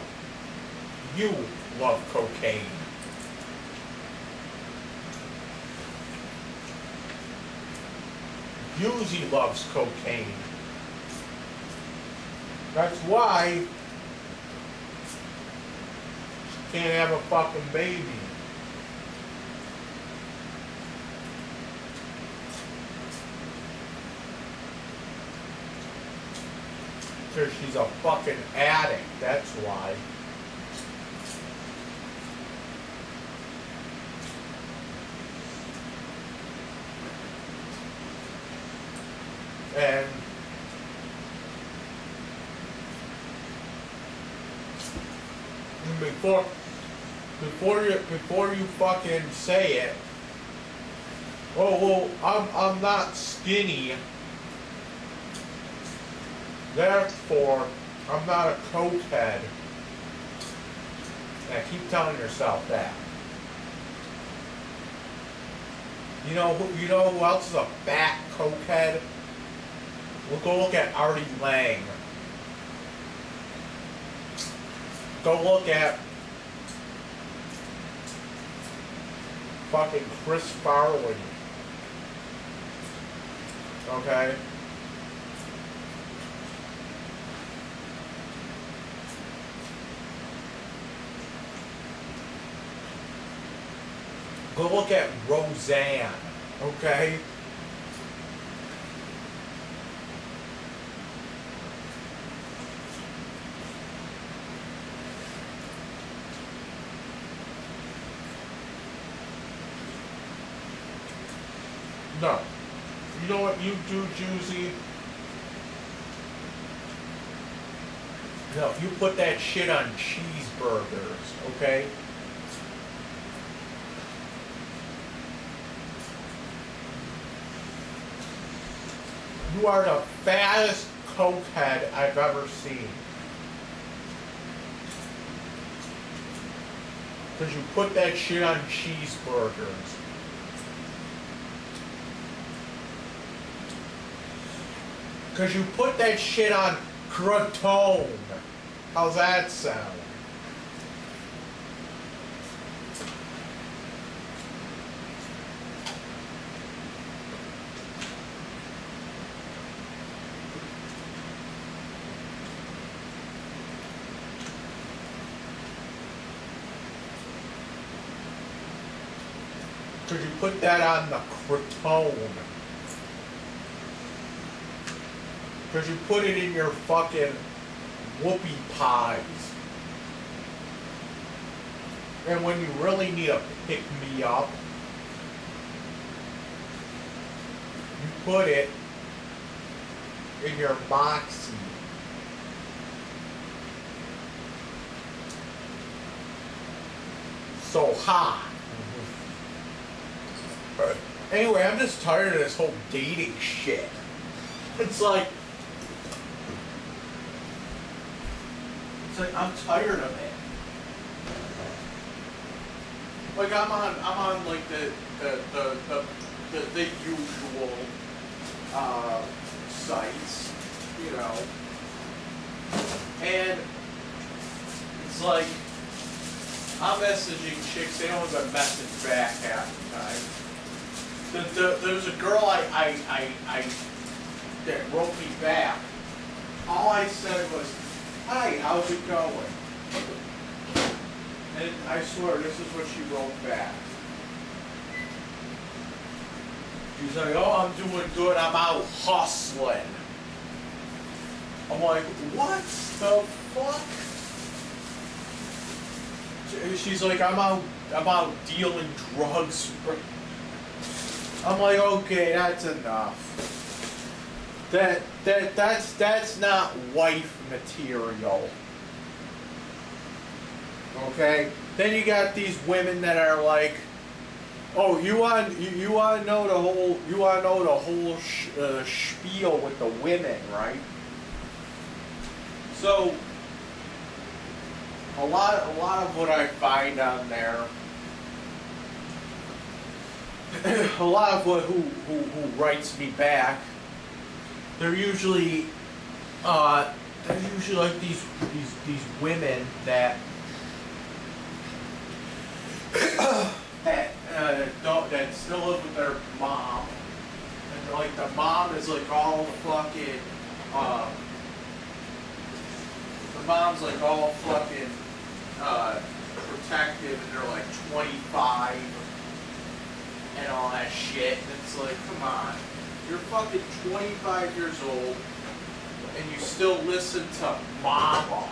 Speaker 2: You love cocaine. Yuzi loves cocaine. That's why she can't have a fucking baby. Because she's a fucking addict, that's why. And before you fucking say it, oh well, I'm not skinny, therefore I'm not a cokehead. And keep telling yourself that. You know who else is a fat cokehead? We'll go look at Artie Lang. Go look at fucking Chris Farley. Okay? Go look at Roseanne, okay? No. You know what you do, Juicy? No, you put that shit on cheeseburgers, okay? You are the fattest cokehead I've ever seen. Because you put that shit on cheeseburgers. Because you put that shit on croton. How's that sound? Because you put that on the croton. Because you put it in your fucking whoopie pies. And when you really need a pick-me-up, you put it in your moxie. So hot. Anyway, I'm just tired of this whole dating shit. It's like I'm tired of it. Like I'm on like the usual sites, you know, and it's like I'm messaging chicks, they don't even message back half the time. There was a girl that wrote me back. All I said was, "Hi, how's it going?" And I swear, this is what she wrote back. She's like, "Oh, I'm doing good. I'm out hustling." I'm like, "What the fuck?" She's like, "I'm out dealing drugs." I'm like, "Okay, that's enough. That's not wife material." Okay? Then you got these women that are like, "Oh, you want to know the whole spiel with the women, right?" So a lot of what I find on there, a lot of who writes me back, they're usually like these women that that still live with their mom, and like the mom is like all fucking the mom's like all fucking protective, and they're like 25 and all that shit, and it's like, come on, you're fucking 25 years old and you still listen to mama.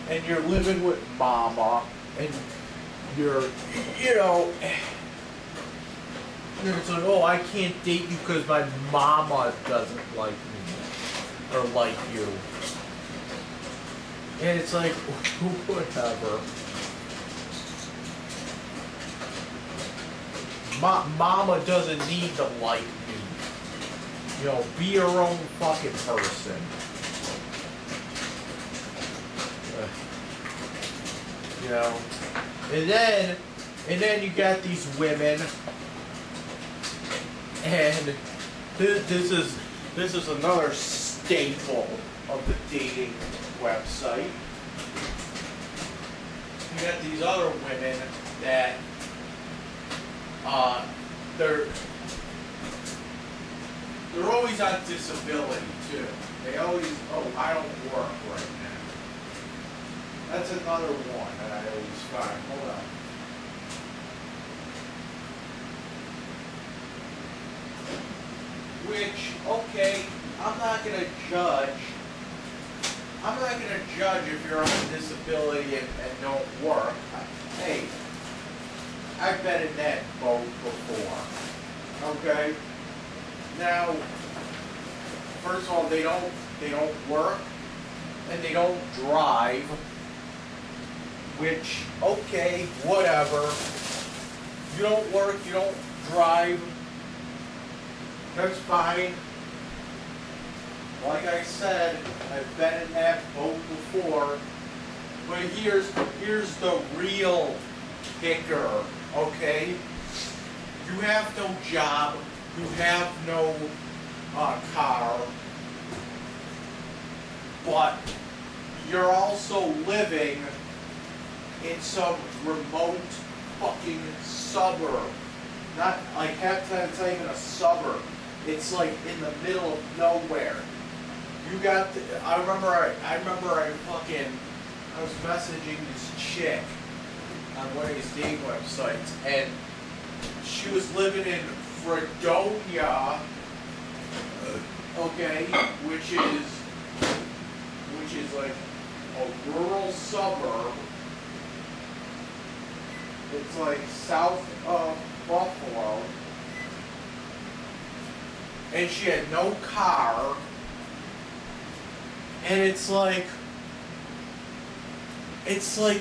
Speaker 2: And you're living with mama, and you're, you know, and it's like, "Oh, I can't date you because my mama doesn't like me or like you." And it's like, whatever. Mama doesn't need to like me. You know, be your own fucking person. You know, and then you got these women, and this is another staple of the dating website. you got these other women that they're always on disability too. They always, oh, I don't work right now. That's another one that I always find. Hold on. Which, okay, I'm not going to judge. I'm not going to judge if you're on disability and don't work. Hey, I've been in that boat before. Okay? Now, first of all, they don't work and they don't drive, which, okay, whatever. You don't work, you don't drive, that's fine. Like I said, I've been in that boat before. But here's the real kicker, okay? You have no job, you have no car, but you're also living in some remote fucking suburb. Not like half the time it's not even a suburb. It's like in the middle of nowhere. You got the, I remember I was messaging this chick on one of these dating websites, and she was living in Fredonia, okay, which is like a rural suburb. It's like south of Buffalo, and she had no car, and it's like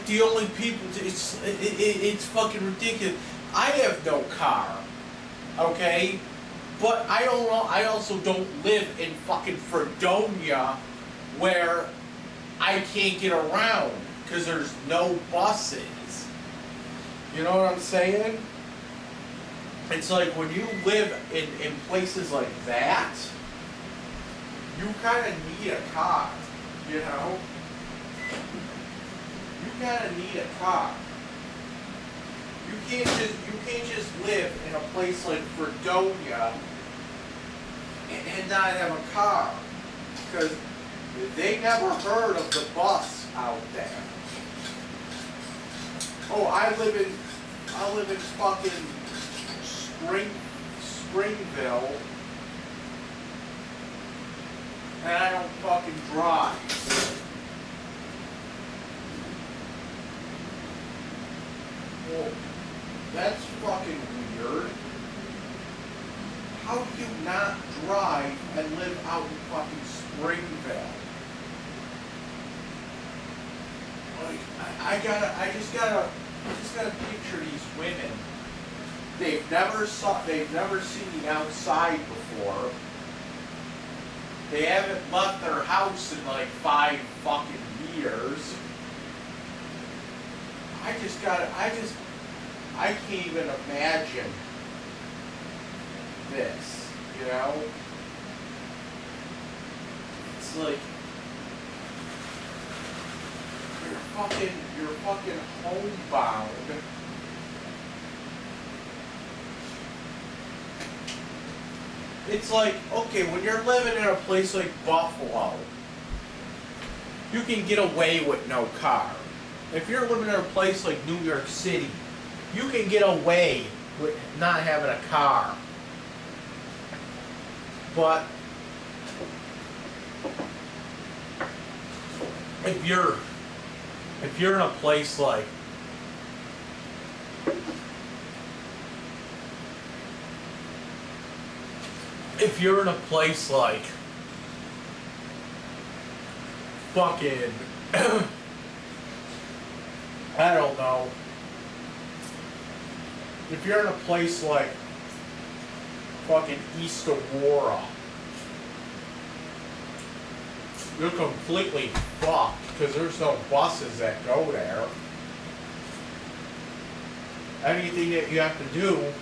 Speaker 2: the only people. It's fucking ridiculous. I have no car, okay, but I also don't live in fucking Fredonia, where I can't get around because there's no buses. You know what I'm saying? It's like when you live in places like that, you kind of need a car, you know? You kind of need a car. You can't just live in a place like Fredonia and not have a car, because they never heard of the bus out there. Oh, I live in fucking Springville, and I don't fucking drive. Well, that's fucking weird. How do you not drive and live out in fucking Springville? Like, I just gotta picture these women. They've never seen the outside before. They haven't left their house in like 5 fucking years. I can't even imagine this, you know? It's like you're fucking homebound. It's like, okay, when you're living in a place like Buffalo, you can get away with no car. If you're living in a place like New York City, you can get away with not having a car. But if you're in a place like fucking I don't know. If you're in a place like fucking East Aurora, you're completely fucked because there's no buses that go there. Anything that you have to do,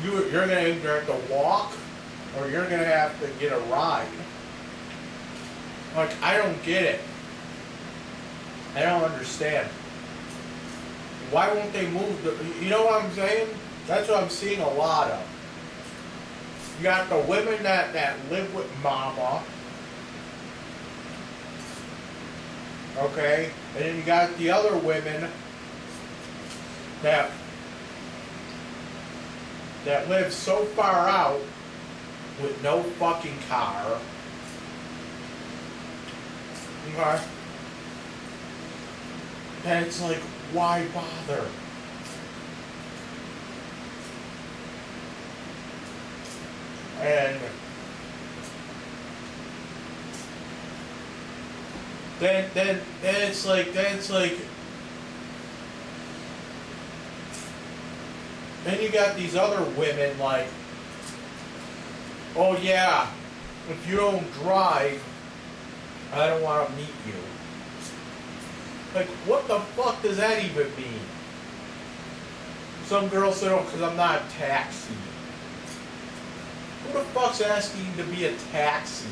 Speaker 2: you're going to either have to walk or you're going to have to get a ride. Like, I don't get it. I don't understand. Why won't they move? You know what I'm saying? That's what I'm seeing a lot of. You got the women that live with mama. Okay? And then you got the other women that live so far out with no fucking car. Okay? And it's like, why bother? And then it's like then you got these other women like, oh yeah, if you don't drive, I don't want to meet you. Like, what the fuck does that even mean? Some girl said, oh, because I'm not a taxi. Who the fuck's asking to be a taxi?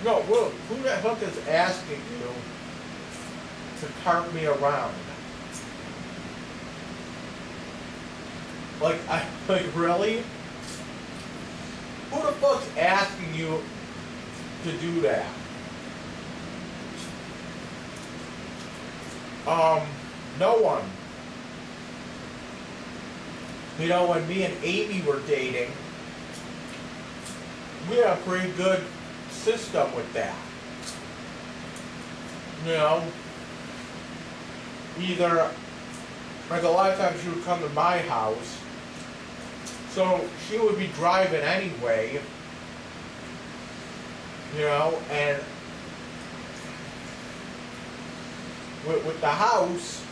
Speaker 2: No, who the fuck is asking you to cart me around? Like, really? Who the fuck's asking you to do that? No one. You know, when me and Amy were dating, we had a pretty good system with that. You know, either, like a lot of times she would come to my house, so she would be driving anyway, you know, and with the house,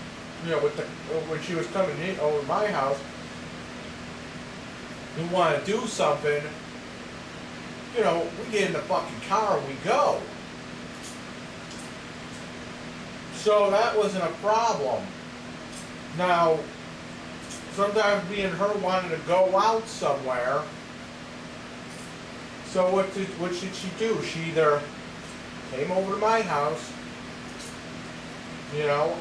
Speaker 2: you know, when she was coming in over my house, we want to do something, you know, we get in the fucking car and we go. So that wasn't a problem. Now, sometimes me and her wanted to go out somewhere. So what should she do? She either came over to my house, you know,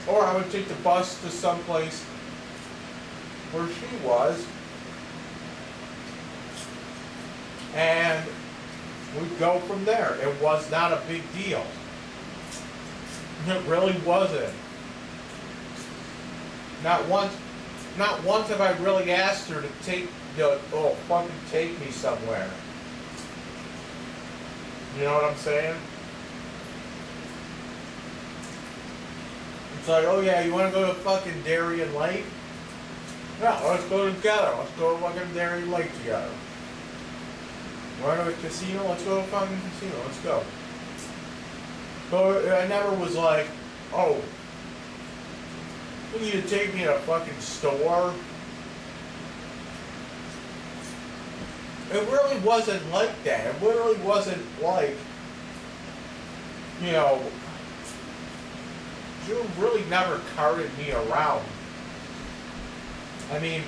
Speaker 2: or I would take the bus to someplace where she was, and we'd go from there. It was not a big deal. It really wasn't. Not once have I really asked her to fucking take me somewhere. You know what I'm saying? It's like, oh yeah, you want to go to fucking Darien Lake? Yeah, let's go together. Let's go to fucking Darien Lake together. Want to go to a casino? Let's go to a fucking casino. Let's go. So I never was like, oh, you need to take me to a fucking store. It really wasn't like that. It really wasn't like, you know, she really never carted me around. I mean,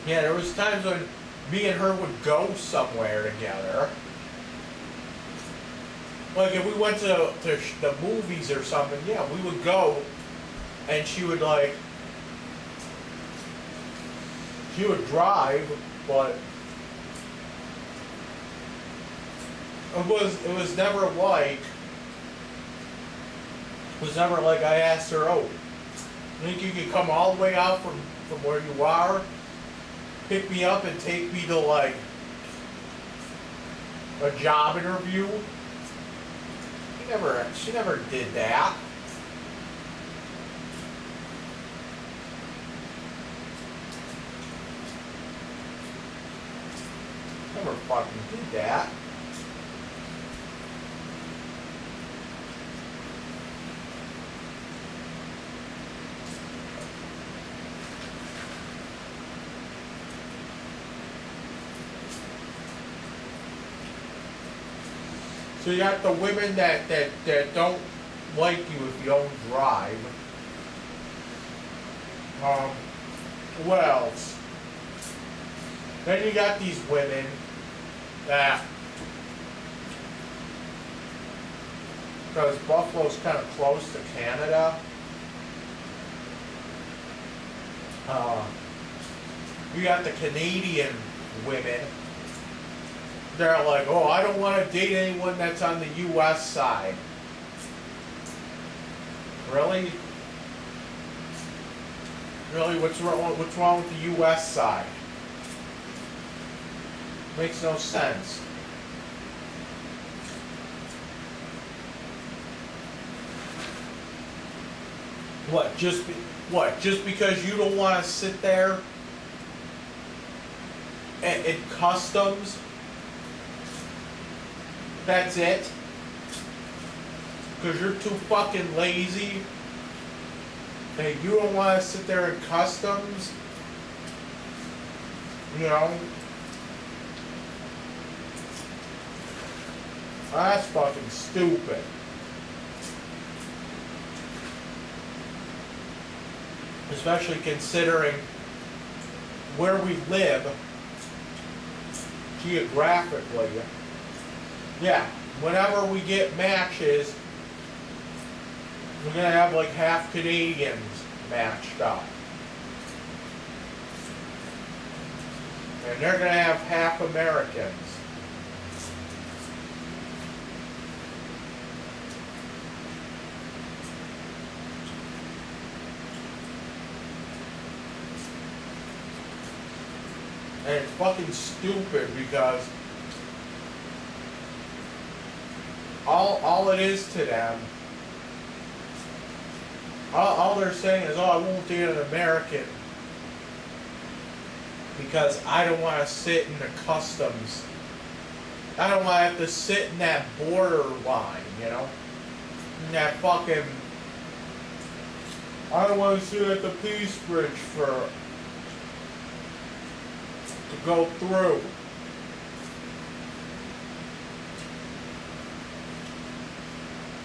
Speaker 2: yeah, there was times when me and her would go somewhere together. Like if we went to the movies or something, yeah, we would go, and she would drive, but it was never like I asked her, oh, think you could come all the way out from where you are, pick me up and take me to like a job interview? She never did that. Never fucking did that. So you got the women that don't like you if you don't drive. What else? Then you got these women that because Buffalo's kind of close to Canada. You got the Canadian women. They're like, oh, I don't want to date anyone that's on the U.S. side. Really? Really, what's wrong with the U.S. side? Makes no sense. What? Just because you don't want to sit there in customs? That's it? Because you're too fucking lazy and you don't want to sit there in customs? You know? That's fucking stupid. Especially considering where we live geographically. Yeah, whenever we get matches, we're gonna have like half Canadians matched up. And they're gonna have half Americans. And it's fucking stupid because all it is to them, all they're saying is, oh, I won't date an American because I don't want to sit in the customs. I don't want to have to sit in that border line, you know? In that fucking... I don't want to sit at the Peace Bridge to go through.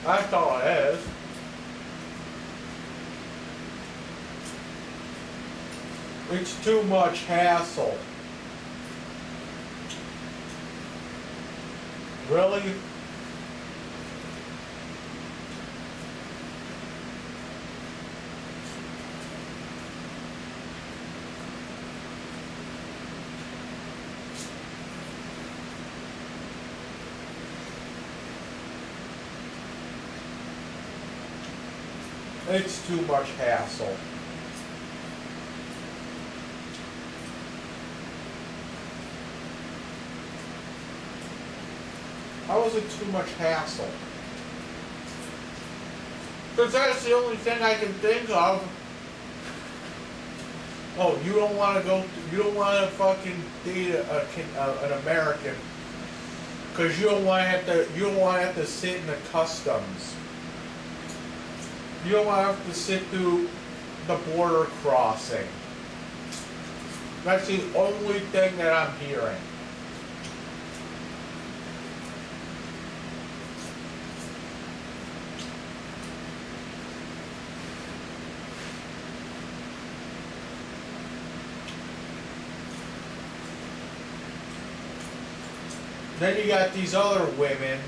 Speaker 2: That's all it is. It's too much hassle. Really? It's too much hassle. How is it too much hassle? Because that's the only thing I can think of. Oh, you don't want to you don't want to fucking date an American because you don't want to have to sit in the customs. You don't want to have to sit through the border crossing. That's the only thing that I'm hearing. Then you got these other women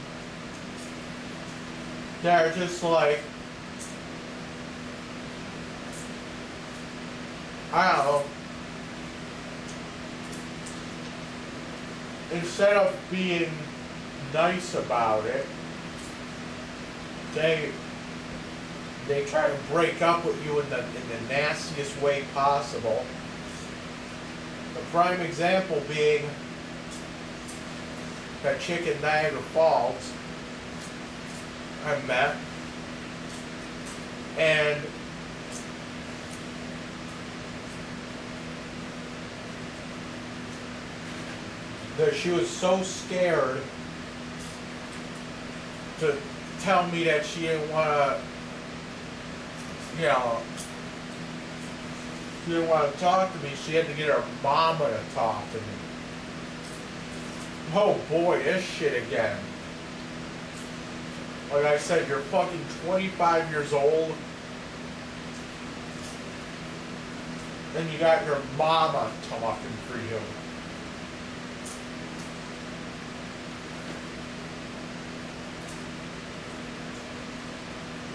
Speaker 2: that are just like, I don't know, instead of being nice about it, they try to break up with you in the nastiest way possible. The prime example being that chick in Niagara Falls I met, and that she was so scared to tell me that she didn't want to, you know, she didn't want to talk to me. She had to get her mama to talk to me. Oh boy, this shit again. Like I said, you're fucking 25 years old, and you got your mama talking for you.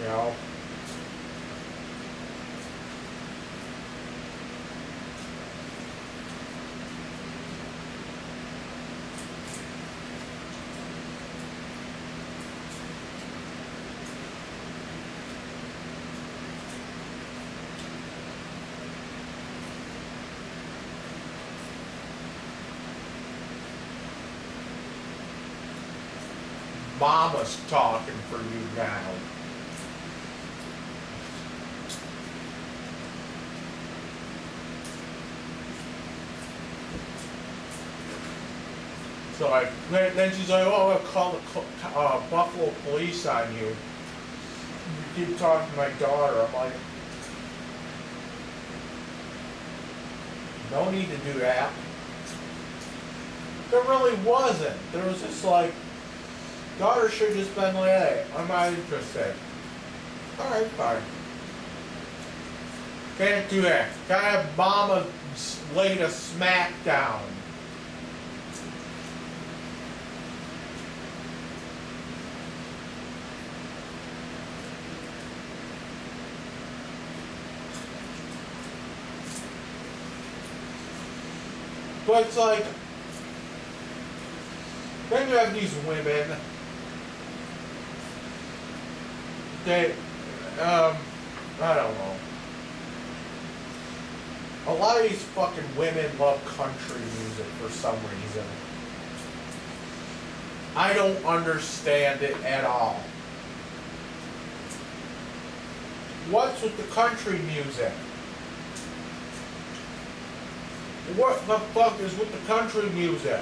Speaker 2: You know? Mama's talking for you now. So then she's like, oh, I'll call the Buffalo police on you. You keep talking to my daughter. I'm like, no need to do that. There really wasn't. There was just like, daughter should have just been like, hey, I'm not interested. Alright, fine. Can't do that. Gotta have mama laid a smack down. But it's like, then you have these women, they, I don't know. A lot of these fucking women love country music for some reason. I don't understand it at all. What's with the country music? What the fuck is with the country music?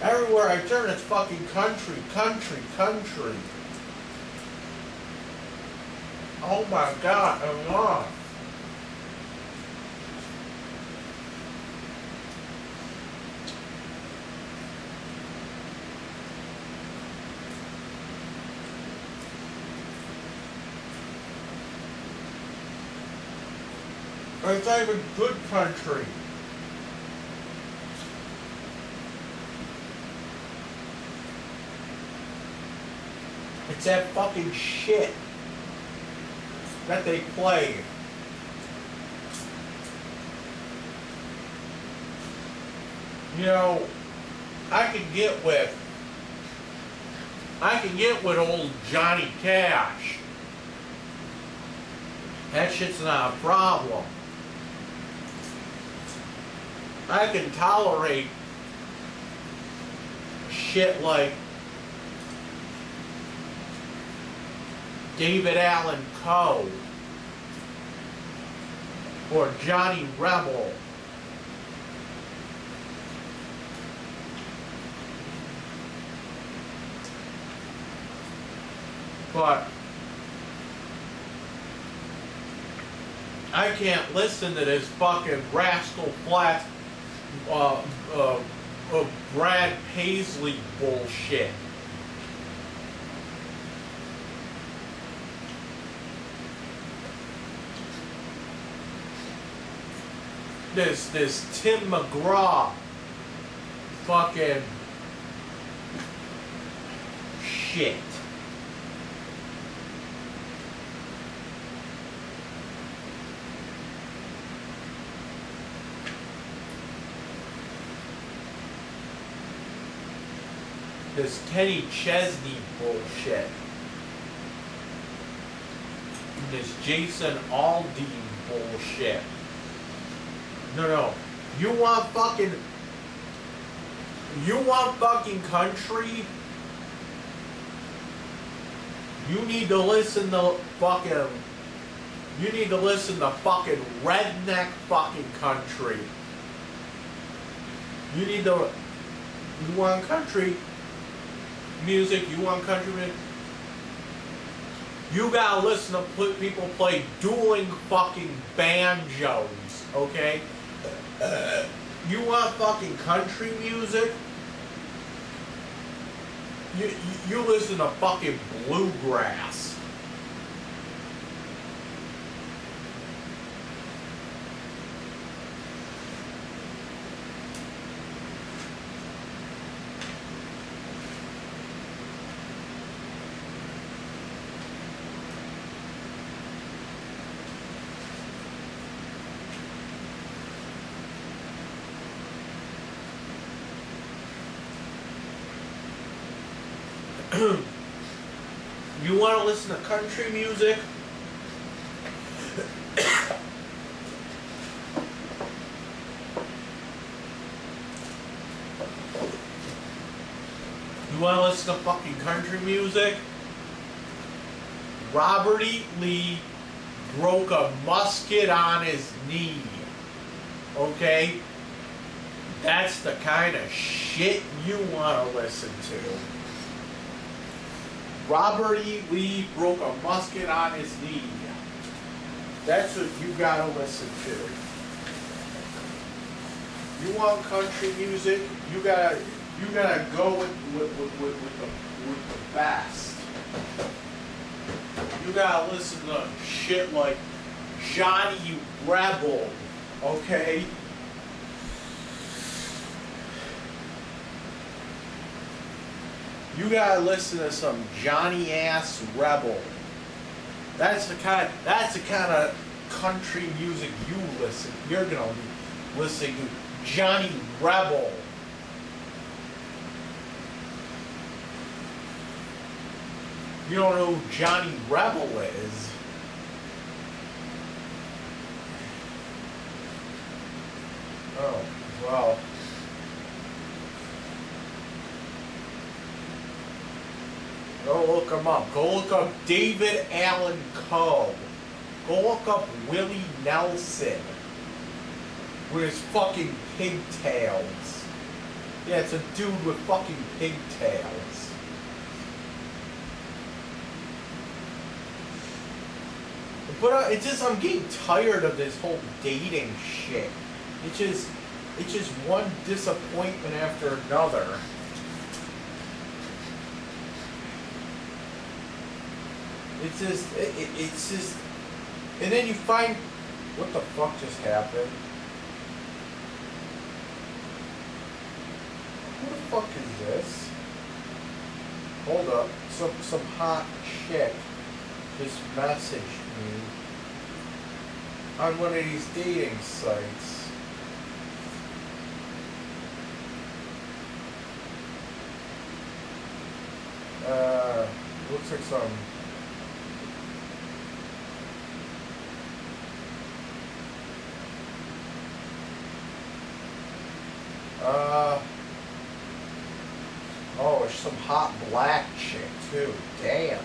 Speaker 2: Everywhere I turn, it's fucking country, country, country. Oh my God, I'm lost. It's not even good country. It's that fucking shit that they play. You know, I can get with old Johnny Cash. That shit's not a problem. I can tolerate shit like David Allan Coe or Johnny Rebel. But I can't listen to this fucking Rascal Flatts Brad Paisley bullshit. This Tim McGraw fucking shit. This Kenny Chesney bullshit. This Jason Aldean bullshit. No. You want fucking country? You need to listen to fucking redneck fucking country. You want country music, you want country music, you gotta listen to people play dueling fucking banjos, okay? You want fucking country music? You listen to fucking bluegrass. You want to listen to country music? You want to listen to fucking country music? Robert E. Lee broke a musket on his knee. Okay? That's the kind of shit you want to listen to. Robert E. Lee broke a musket on his knee. That's what you gotta listen to. You want country music? You gotta go with the best. You gotta listen to shit like Johnny Rebel, okay? You gotta listen to some Johnny Ass Rebel. That's the kind of country music you're gonna be listening to. Johnny Rebel. You don't know who Johnny Rebel is? Oh, well. Go look him up. Go look up David Allen Coe. Go look up Willie Nelson with his fucking pigtails. Yeah, it's a dude with fucking pigtails. But it's just, I'm getting tired of this whole dating shit. It's just one disappointment after another. It's just, and then you find, what the fuck just happened? Who the fuck is this? Hold up, some hot chick just messaged me on one of these dating sites. Looks like some. Oh, there's some hot black chick too. Damn.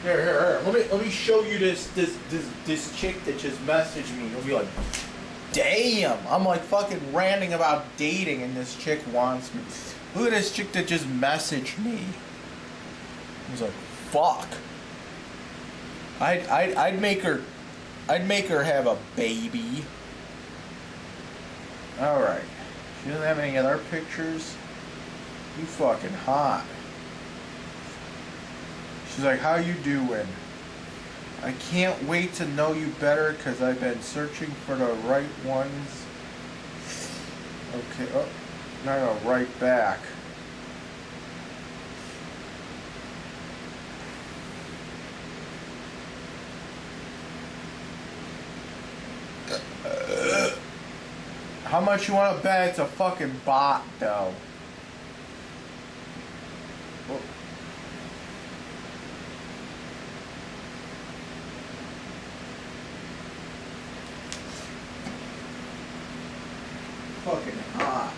Speaker 2: Here. Let me show you this chick that just messaged me. You'll be like, damn. I'm like fucking ranting about dating, and this chick wants me. Look at this chick that just messaged me. I was like, fuck. I'd make her have a baby. Alright. She doesn't have any other pictures. You fucking hot. She's like, how you doing? I can't wait to know you better because I've been searching for the right ones. Okay, oh, now I gotta write back. How much you want to bet it's a fucking bot, though? Well, fucking hot.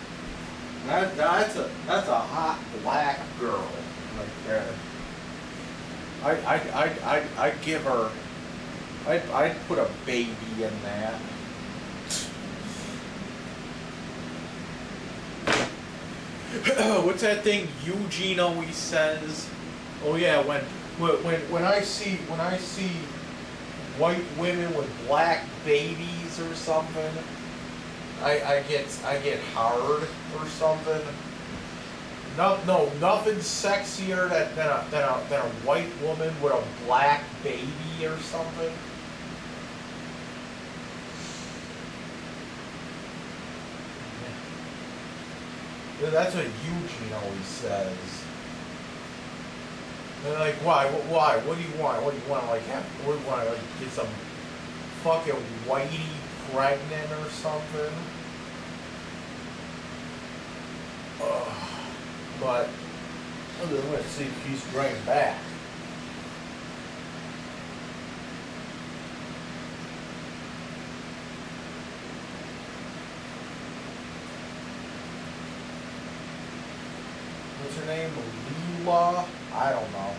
Speaker 2: That's a hot black girl right there. I'd give her. I'd put a baby in that. What's that thing Eugene always says? Oh yeah, when I see white women with black babies or something, I get hard or something. No, nothing sexier than a white woman with a black baby or something. That's what Eugene always says. They're like, why? What do you want? What do you want? Like, what do you want? Like, get some fucking whitey pregnant or something? But I'm gonna see if he's drained back. What's her name? Leela? I don't know.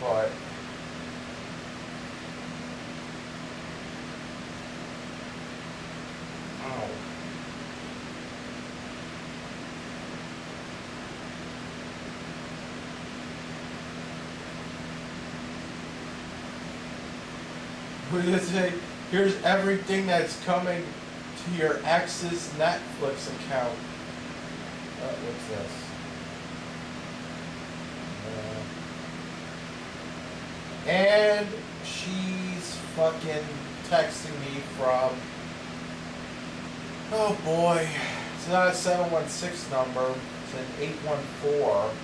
Speaker 2: But oh. What does it say? Here's everything that's coming to your ex's Netflix account. What's this? And she's fucking texting me from, oh boy, it's not a 716 number, it's an 814.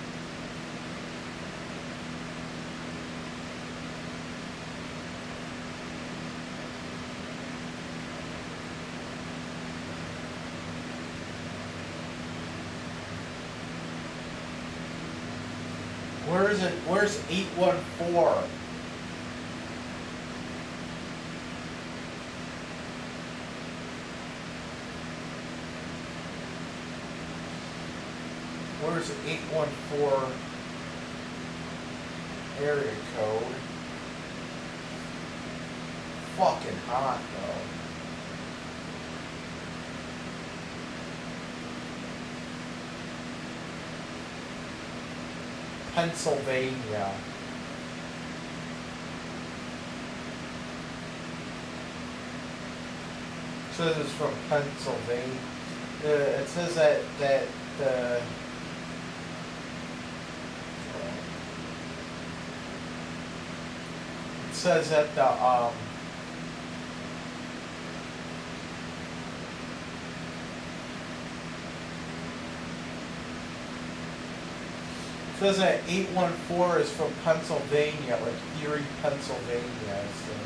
Speaker 2: Where is it? Where's 814? Where's 814 area code? Fucking hot though. Pennsylvania. It says it's from Pennsylvania. It says that the it says that the it says that 814 is from Pennsylvania, like Erie, Pennsylvania. It says.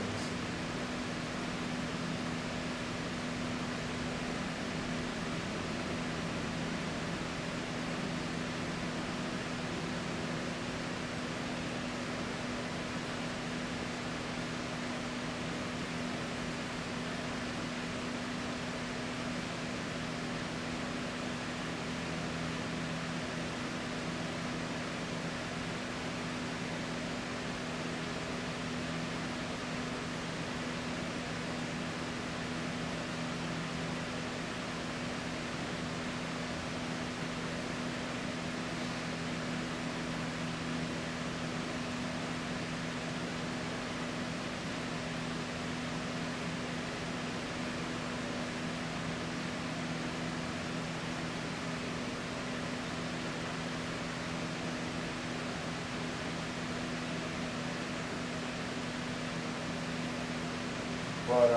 Speaker 2: But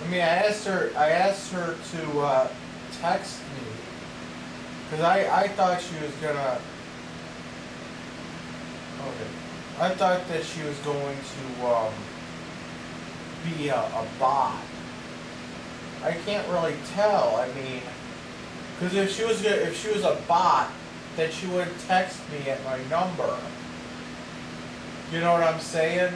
Speaker 2: I mean, I asked her to text me because I thought she was gonna. Okay, I thought that she was going to be a bot. I can't really tell. I mean, because if she was a bot, then she would text me at my number. You know what I'm saying?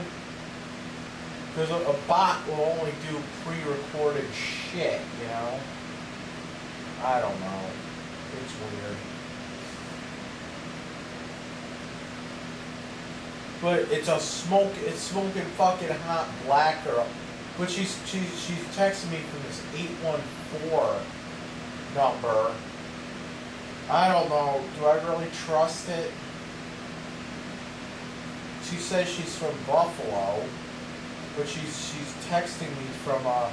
Speaker 2: Because a bot will only do pre-recorded shit, you know? I don't know. It's weird. But it's smoking fucking hot black girl. But she's texting me from this 814 number. I don't know. Do I really trust it? She says she's from Buffalo, but she's texting me from a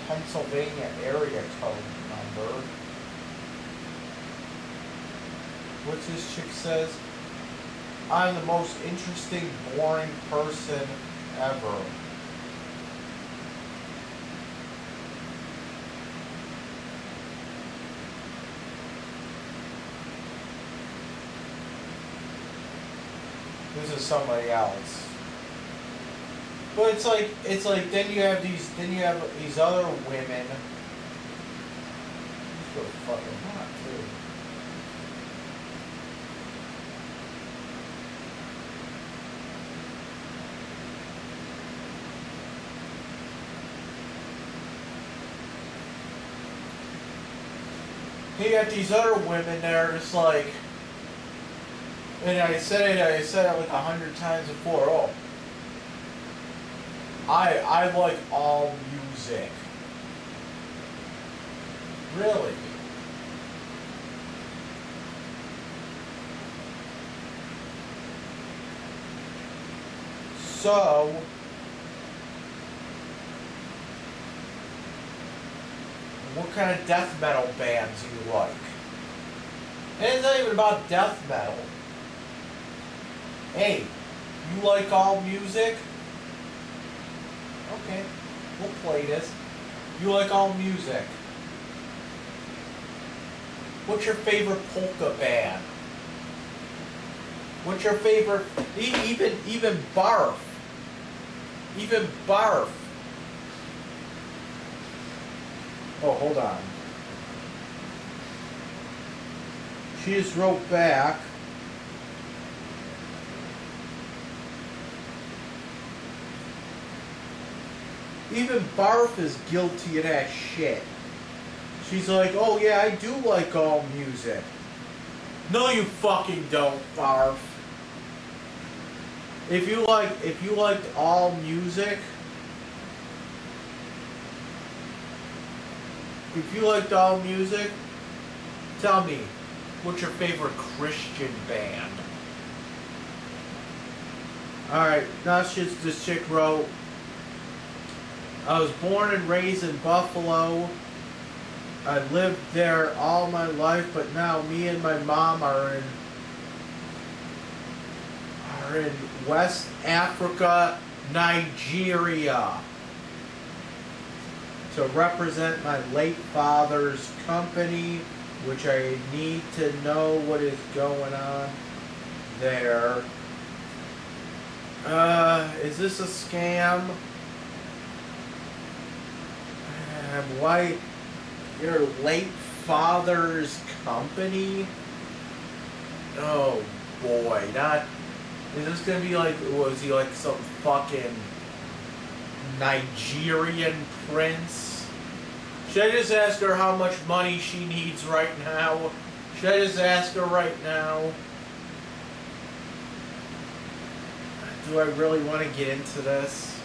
Speaker 2: Pennsylvania area code number. What's this chick says? I'm the most interesting, boring person ever. This is somebody else. But it's like then you have these other women. It's so fucking hot too. You got these other women that are just like, and I said it like 100 times before. Oh, I like all music. Really? So, what kind of death metal bands do you like? And it's not even about death metal. Hey, you like all music? Okay, we'll play this. You like all music. What's your favorite polka band? What's your favorite, even Barf? Even Barf. Oh, hold on. She just wrote back. Even Barf is guilty of that shit. She's like, oh yeah, I do like all music. No, you fucking don't, Barf. If you liked all music, tell me, what's your favorite Christian band? Alright, now this chick wrote, I was born and raised in Buffalo. I lived there all my life, but now me and my mom are in West Africa, Nigeria, to represent my late father's company, which I need to know what is going on there. Is this a scam? Why, your late father's company? Oh boy, is this gonna be like, was he like some fucking Nigerian prince? Should I just ask her how much money she needs right now? Should I just ask her right now? Do I really want to get into this?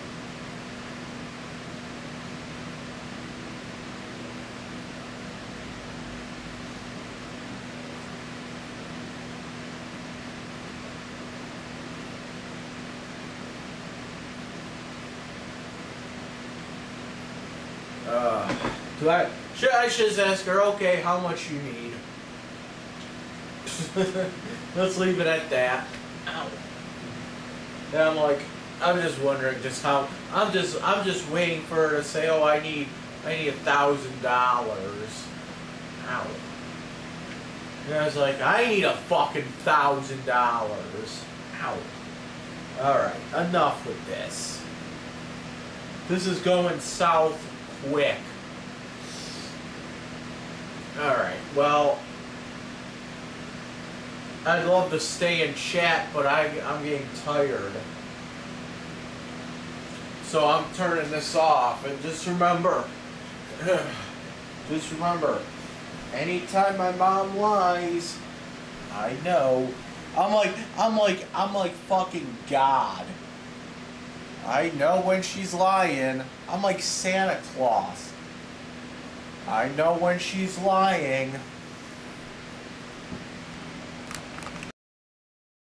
Speaker 2: I should just ask her, okay, how much you need? Let's leave it at that. Ow. And I'm just wondering just how, I'm just waiting for her to say, oh, I need $1,000. Ow. And I was like, I need a fucking $1,000. Ow. Alright, enough with this. This is going south quick. Alright, well, I'd love to stay and chat, but I'm getting tired. So I'm turning this off. And just remember, anytime my mom lies, I know. I'm like fucking God. I know when she's lying. I'm like Santa Claus. I know when she's lying.